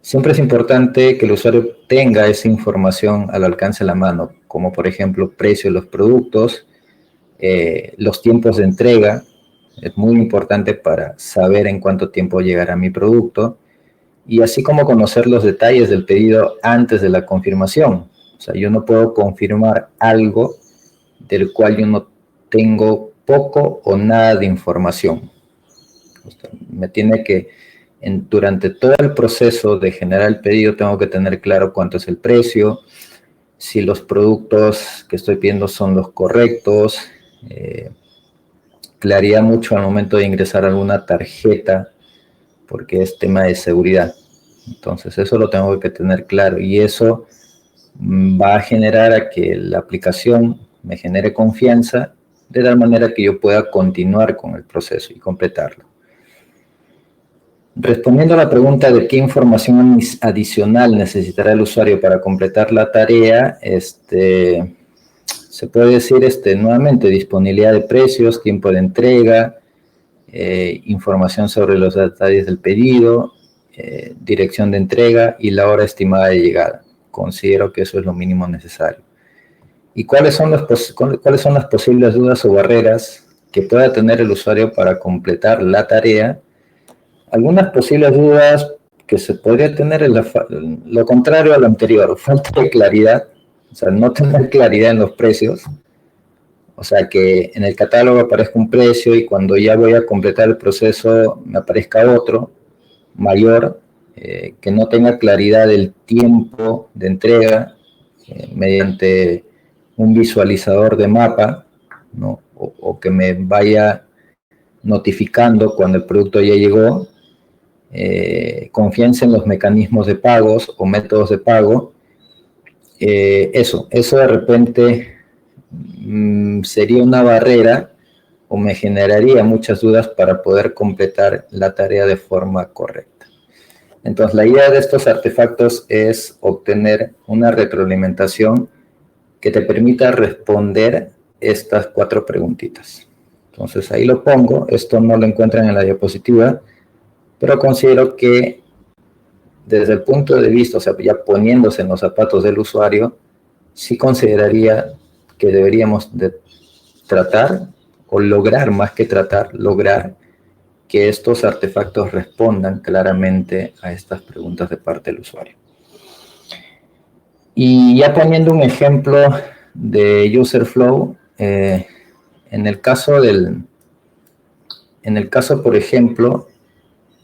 siempre es importante que el usuario tenga esa información al alcance de la mano, como por ejemplo precio de los productos, los tiempos de entrega. Es muy importante para saber en cuánto tiempo llegará mi producto, y así como conocer los detalles del pedido antes de la confirmación. O sea, yo no puedo confirmar algo del cual yo no tengo poco o nada de información. O sea, me tiene que, durante todo el proceso de generar el pedido, tengo que tener claro cuánto es el precio, si los productos que estoy pidiendo son los correctos, claridad mucho al momento de ingresar alguna tarjeta, porque es tema de seguridad. Entonces eso lo tengo que tener claro, y eso va a generar a que la aplicación me genere confianza, de tal manera que yo pueda continuar con el proceso y completarlo. Respondiendo a la pregunta de qué información adicional necesitará el usuario para completar la tarea, se puede decir nuevamente disponibilidad de precios, tiempo de entrega, información sobre los detalles del pedido, dirección de entrega y la hora estimada de llegada. Considero que eso es lo mínimo necesario. ¿Y cuáles son las posibles dudas o barreras que pueda tener el usuario para completar la tarea? Algunas posibles dudas que se podría tener es lo contrario a lo anterior, falta de claridad, o sea, no tener claridad en los precios. O sea, que en el catálogo aparezca un precio y cuando ya voy a completar el proceso me aparezca otro, mayor, que no tenga claridad del tiempo de entrega mediante un visualizador de mapa, ¿no? O que me vaya notificando cuando el producto ya llegó, confianza en los mecanismos de pagos o métodos de pago. Eso de repente sería una barrera o me generaría muchas dudas para poder completar la tarea de forma correcta. Entonces, la idea de estos artefactos es obtener una retroalimentación que te permita responder estas 4 preguntitas. Entonces, ahí lo pongo. Esto no lo encuentran en la diapositiva, pero considero que desde el punto de vista, o sea, ya poniéndose en los zapatos del usuario, sí consideraría que deberíamos de tratar, o lograr más que tratar, lograr que estos artefactos respondan claramente a estas preguntas de parte del usuario. Y ya poniendo un ejemplo de user flow, en el caso del en el caso, por ejemplo,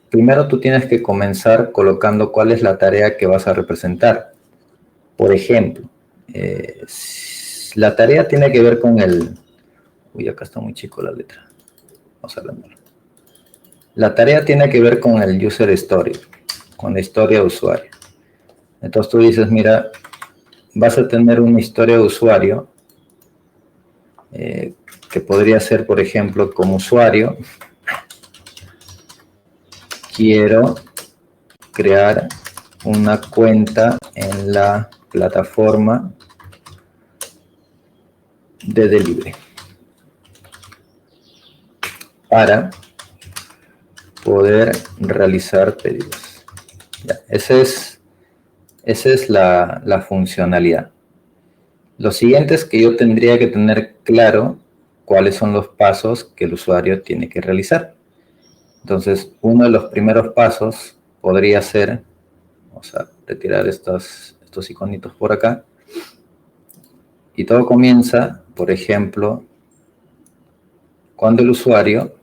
primero tú tienes que comenzar colocando cuál es la tarea que vas a representar. Por ejemplo, la tarea tiene que ver con el... Uy, acá está muy chico la letra. Vamos a agrandarlo. La tarea tiene que ver con el user story, con la historia de usuario. Entonces tú dices, mira, vas a tener una historia de usuario que podría ser, por ejemplo, como usuario, quiero crear una cuenta en la plataforma de delivery para poder realizar pedidos. Ya, esa es la funcionalidad. Lo siguiente es que yo tendría que tener claro cuáles son los pasos que el usuario tiene que realizar. Entonces, uno de los primeros pasos podría ser, vamos a retirar estos iconitos por acá, y todo comienza, por ejemplo, cuando el usuario,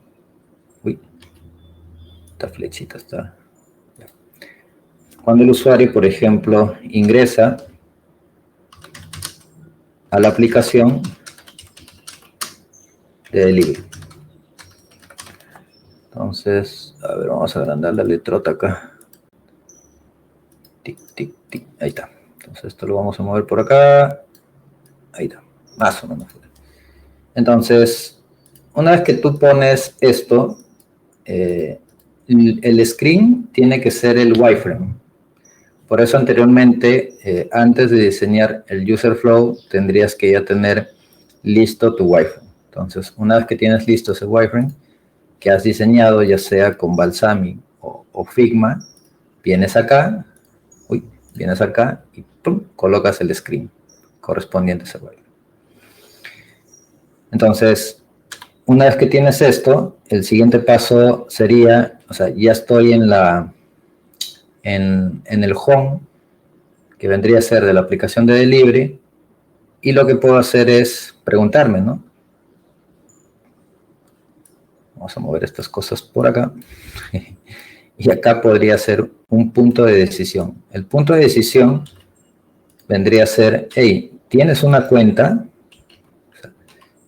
uy, esta flechita está, cuando el usuario, por ejemplo, ingresa a la aplicación de delivery. Entonces, a ver, vamos a agrandar la letrota acá. Tic, tic, tic, ahí está. Entonces esto lo vamos a mover por acá. Ahí está, más o menos. Entonces, una vez que tú pones esto, el screen tiene que ser el wireframe. Por eso anteriormente, antes de diseñar el user flow, tendrías que ya tener listo tu wireframe. Entonces, una vez que tienes listo ese wireframe que has diseñado, ya sea con Balsamiq o Figma, vienes acá, y ¡pum!, colocas el screen correspondiente a ese wireframe. Entonces, una vez que tienes esto, el siguiente paso sería, o sea, ya estoy en el home, que vendría a ser de la aplicación de delivery, y lo que puedo hacer es preguntarme, ¿no? Vamos a mover estas cosas por acá. Y acá podría ser un punto de decisión. El punto de decisión vendría a ser, hey, ¿tienes una cuenta?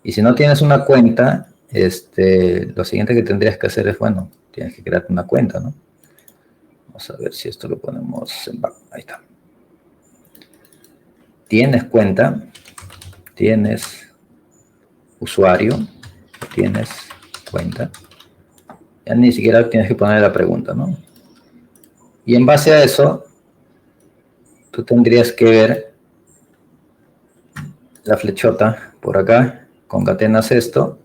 Y si no tienes una cuenta, lo siguiente que tendrías que hacer es, bueno, tienes que crearte una cuenta, ¿no? Vamos a ver si esto lo ponemos en back. Ahí está. Tienes cuenta, tienes usuario, tienes cuenta. Ya ni siquiera tienes que poner la pregunta, ¿no? Y en base a eso, tú tendrías que ver la flechota por acá, concatenas esto,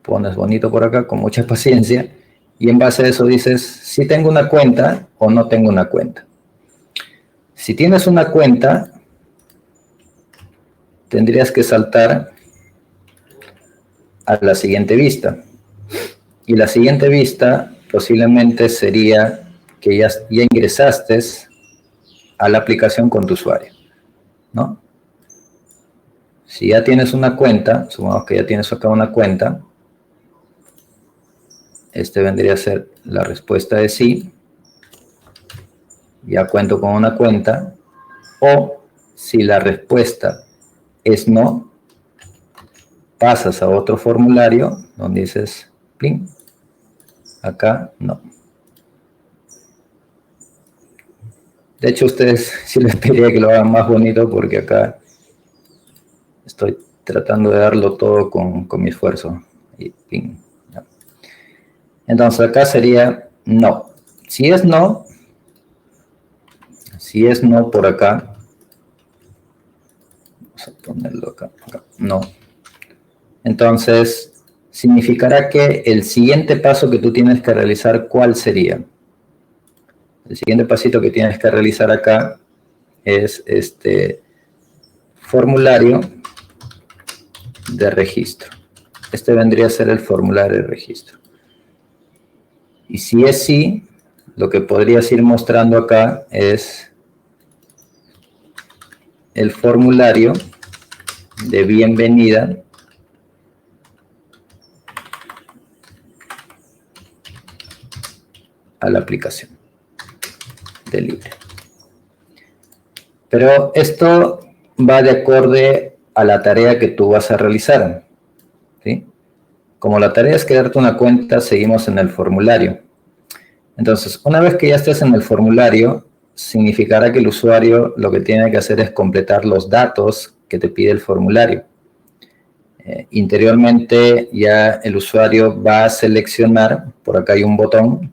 pones bonito por acá con mucha paciencia, y en base a eso dices si tengo una cuenta o no tengo una cuenta. Si tienes una cuenta, tendrías que saltar a la siguiente vista. Y la siguiente vista posiblemente sería que ya ingresaste a la aplicación con tu usuario, ¿no? Si ya tienes una cuenta, supongamos que ya tienes acá una cuenta, vendría a ser la respuesta de sí, ya cuento con una cuenta, o si la respuesta es no, pasas a otro formulario donde dices, pling, acá no. De hecho, ustedes sí les pediría que lo hagan más bonito porque acá estoy tratando de darlo todo con mi esfuerzo. Y ping, no. Entonces acá sería no. Si es no por acá, vamos a ponerlo acá, no. Entonces, significará que el siguiente paso que tú tienes que realizar, ¿cuál sería? El siguiente pasito que tienes que realizar acá es formulario de registro. Vendría a ser el formulario de registro. Y si es sí, lo que podrías ir mostrando acá es el formulario de bienvenida a la aplicación de Libre. Pero esto va de acorde a la tarea que tú vas a realizar, ¿sí? Como la tarea es crearte una cuenta, seguimos en el formulario. Entonces, una vez que ya estés en el formulario, significará que el usuario lo que tiene que hacer es completar los datos que te pide el formulario. Interiormente ya el usuario va a seleccionar, por acá hay un botón,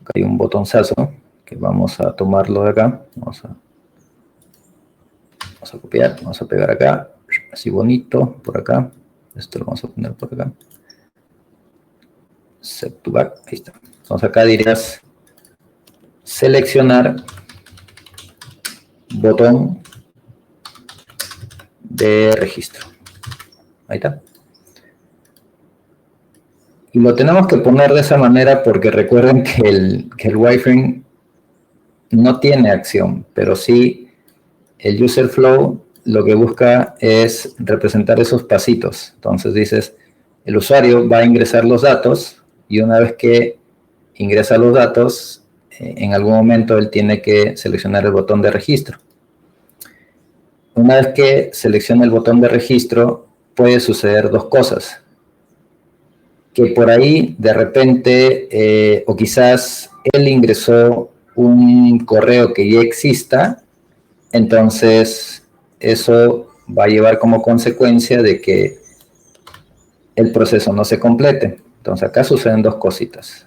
acá hay un botonzazo, que vamos a tomarlo de acá, vamos a copiar, vamos a pegar acá, así bonito, por acá, esto lo vamos a poner por acá, set to back, ahí está. Entonces acá dirías seleccionar botón de registro, ahí está. Y lo tenemos que poner de esa manera porque recuerden que el wireframe no tiene acción, pero sí el user flow lo que busca es representar esos pasitos. Entonces dices, el usuario va a ingresar los datos y una vez que ingresa los datos, en algún momento él tiene que seleccionar el botón de registro. Una vez que selecciona el botón de registro, puede suceder dos cosas. Que por ahí, de repente, o quizás él ingresó un correo que ya exista, entonces eso va a llevar como consecuencia de que el proceso no se complete. Entonces acá suceden dos cositas.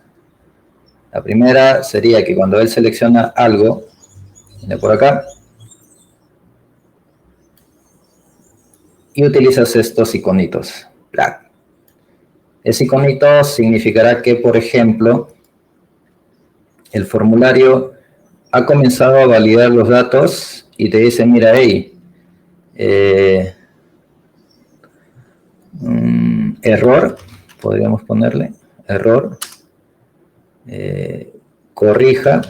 La primera sería que cuando él selecciona algo, viene por acá, y utilizas estos iconitos. Ese iconito significará que, por ejemplo, el formulario ha comenzado a validar los datos y te dice, mira, hey, error, podríamos ponerle, error, corrija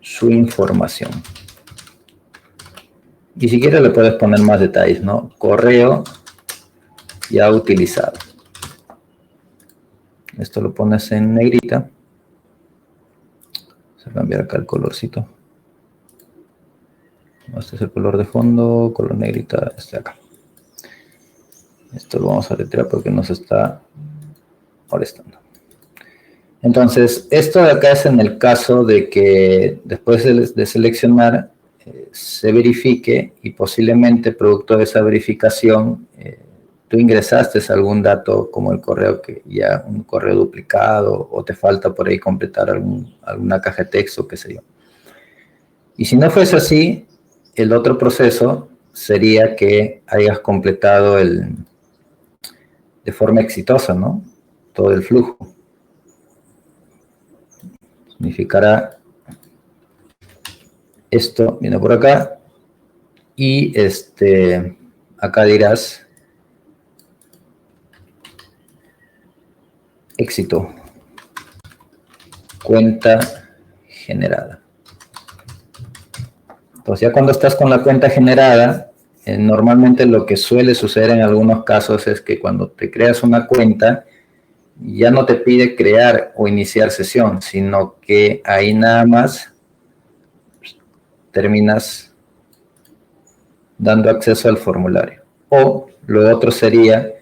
su información. Y si quieres le puedes poner más detalles, ¿no? Correo ya utilizado. Esto lo pones en negrita. Vamos a cambiar acá el colorcito. Este es el color de fondo, color negrita, este acá. Esto lo vamos a retirar porque nos está molestando. Entonces, esto de acá es en el caso de que después de seleccionar se verifique y posiblemente producto de esa verificación tú ingresaste algún dato como el correo, que ya un correo duplicado o te falta por ahí completar alguna caja de texto, qué sé yo. Y si no fuese así, el otro proceso sería que hayas completado de forma exitosa, ¿no? Todo el flujo. Significará esto, viene por acá, y acá dirás éxito, cuenta generada. Entonces ya cuando estás con la cuenta generada, normalmente lo que suele suceder en algunos casos es que cuando te creas una cuenta, ya no te pide crear o iniciar sesión, sino que ahí nada más terminas dando acceso al formulario. O lo otro sería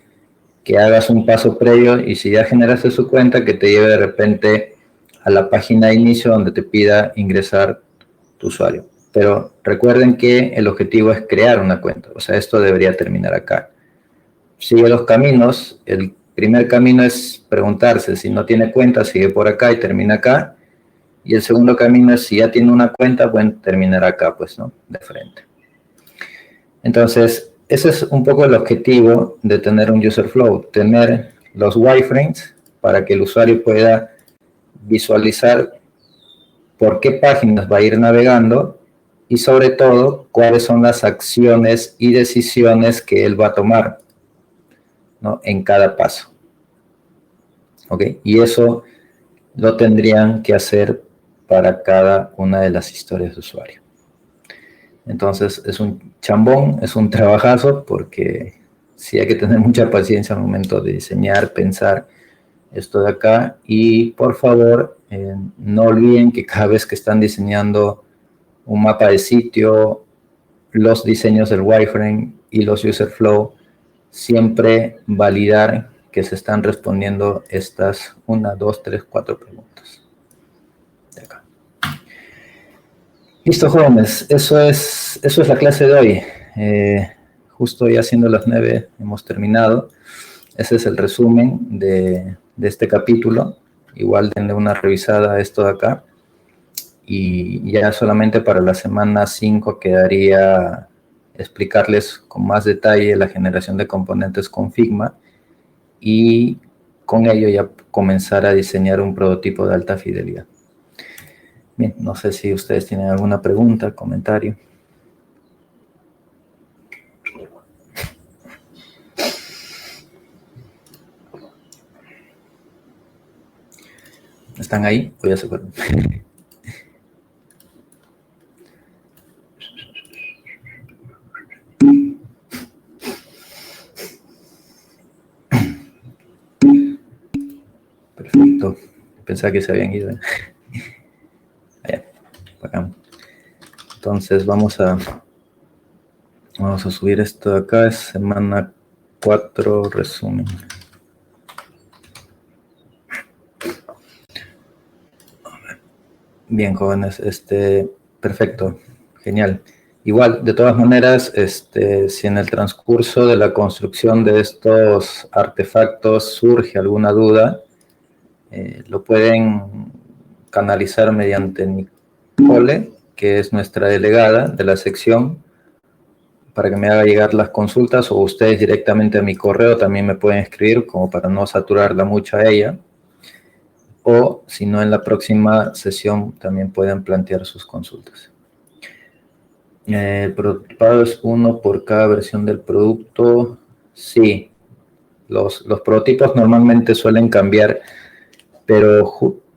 que hagas un paso previo y si ya generaste su cuenta, que te lleve de repente a la página de inicio donde te pida ingresar tu usuario. Pero recuerden que el objetivo es crear una cuenta, o sea, esto debería terminar acá. Sigue los caminos, el primer camino es preguntarse si no tiene cuenta, sigue por acá y termina acá. Y el segundo camino es si ya tiene una cuenta, bueno, terminar acá, pues, ¿no? De frente. Entonces, ese es un poco el objetivo de tener un user flow, tener los wireframes para que el usuario pueda visualizar por qué páginas va a ir navegando y sobre todo cuáles son las acciones y decisiones que él va a tomar, ¿no? En cada paso. ¿Ok? Y eso lo tendrían que hacer para cada una de las historias de usuario. Entonces es un chambón, es un trabajazo porque sí hay que tener mucha paciencia al momento de diseñar, pensar esto de acá, y por favor, no olviden que cada vez que están diseñando un mapa de sitio, los diseños del wireframe y los user flow, siempre validar que se están respondiendo estas 1, 2, 3, 4 preguntas. De acá. Listo, jóvenes, eso es la clase de hoy. Justo ya siendo las 9 hemos terminado. Ese es el resumen de este capítulo. Igual denle una revisada a esto de acá. Y ya solamente para la semana 5 quedaría explicarles con más detalle la generación de componentes con Figma y con ello ya comenzar a diseñar un prototipo de alta fidelidad. Bien, no sé si ustedes tienen alguna pregunta, comentario. ¿Están ahí? O ya se fueron. Perfecto. Pensaba que se habían ido. Allá, acá. Entonces vamos a subir esto de acá. Es semana 4, resumen. Bien, jóvenes, perfecto, genial. Igual, de todas maneras, si en el transcurso de la construcción de estos artefactos surge alguna duda, lo pueden canalizar mediante Nicole, que es nuestra delegada de la sección, para que me haga llegar las consultas, o ustedes directamente a mi correo también me pueden escribir, como para no saturarla mucho a ella. O si no, en la próxima sesión también pueden plantear sus consultas. El prototipado es 1 por cada versión del producto. Sí, los prototipos normalmente suelen cambiar, pero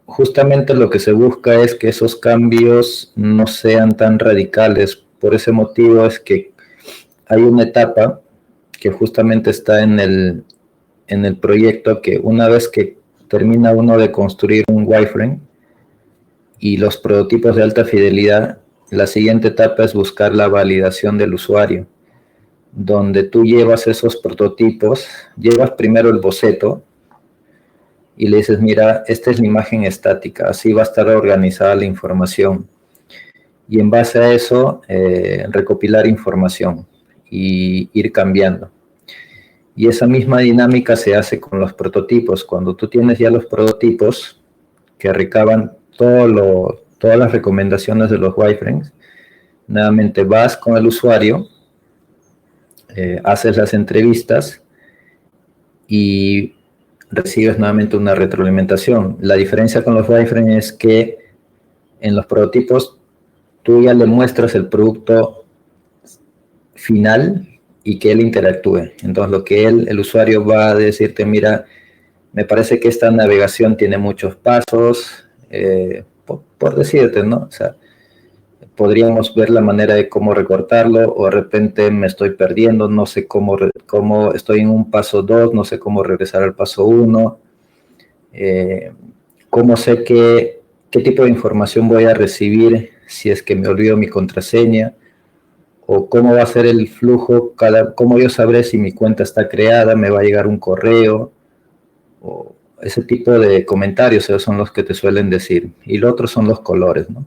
justamente lo que se busca es que esos cambios no sean tan radicales. Por ese motivo es que hay una etapa que justamente está en el proyecto, que una vez que termina uno de construir un wireframe y los prototipos de alta fidelidad, la siguiente etapa es buscar la validación del usuario, donde tú llevas esos prototipos, llevas primero el boceto y le dices, mira, esta es la imagen estática, así va a estar organizada la información. Y en base a eso, recopilar información y ir cambiando. Y esa misma dinámica se hace con los prototipos. Cuando tú tienes ya los prototipos que recaban todas las recomendaciones de los wireframes, nuevamente vas con el usuario, haces las entrevistas y recibes nuevamente una retroalimentación. La diferencia con los wireframes es que en los prototipos tú ya le muestras el producto final y que él interactúe. Entonces lo que el usuario va a decirte, mira, me parece que esta navegación tiene muchos pasos, por decirte, ¿no? O sea, podríamos ver la manera de cómo recortarlo, o de repente me estoy perdiendo, no sé cómo estoy en un paso 2, no sé cómo regresar al paso 1, cómo sé qué tipo de información voy a recibir si es que me olvido mi contraseña, o cómo va a ser el flujo, cómo yo sabré si mi cuenta está creada, me va a llegar un correo, o ese tipo de comentarios, esos son los que te suelen decir. Y lo otro son los colores, ¿no?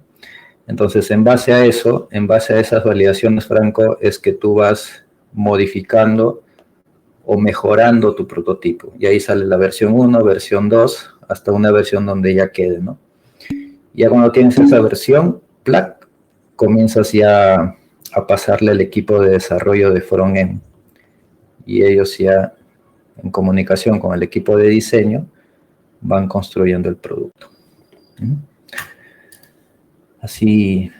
Entonces, en base a eso, en base a esas validaciones, Franco, es que tú vas modificando o mejorando tu prototipo. Y ahí sale la versión 1, versión 2, hasta una versión donde ya quede, ¿no? Ya cuando tienes esa versión, ¡plac!, comienzas ya a pasarle al equipo de desarrollo de frontend. Y ellos ya, en comunicación con el equipo de diseño, van construyendo el producto. Así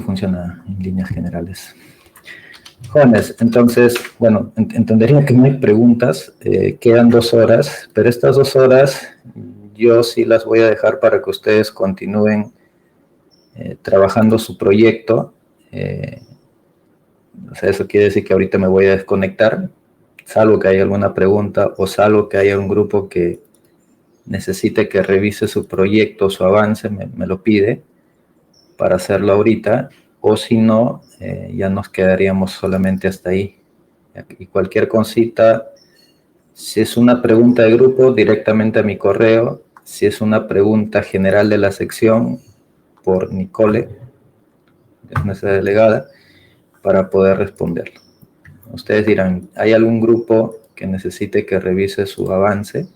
funciona en líneas generales. Jóvenes, entonces, bueno, entendería que no hay preguntas, quedan 2 horas, pero estas 2 horas yo sí las voy a dejar para que ustedes continúen trabajando su proyecto. O sea, eso quiere decir que ahorita me voy a desconectar, salvo que haya alguna pregunta o salvo que haya un grupo que necesite que revise su proyecto, su avance, me lo pide para hacerlo ahorita, o si no, ya nos quedaríamos solamente hasta ahí. Y cualquier cosita, si es una pregunta de grupo, directamente a mi correo. Si es una pregunta general de la sección, por Nicole, que es nuestra delegada, para poder responderlo. Ustedes dirán, ¿hay algún grupo que necesite que revise su avance?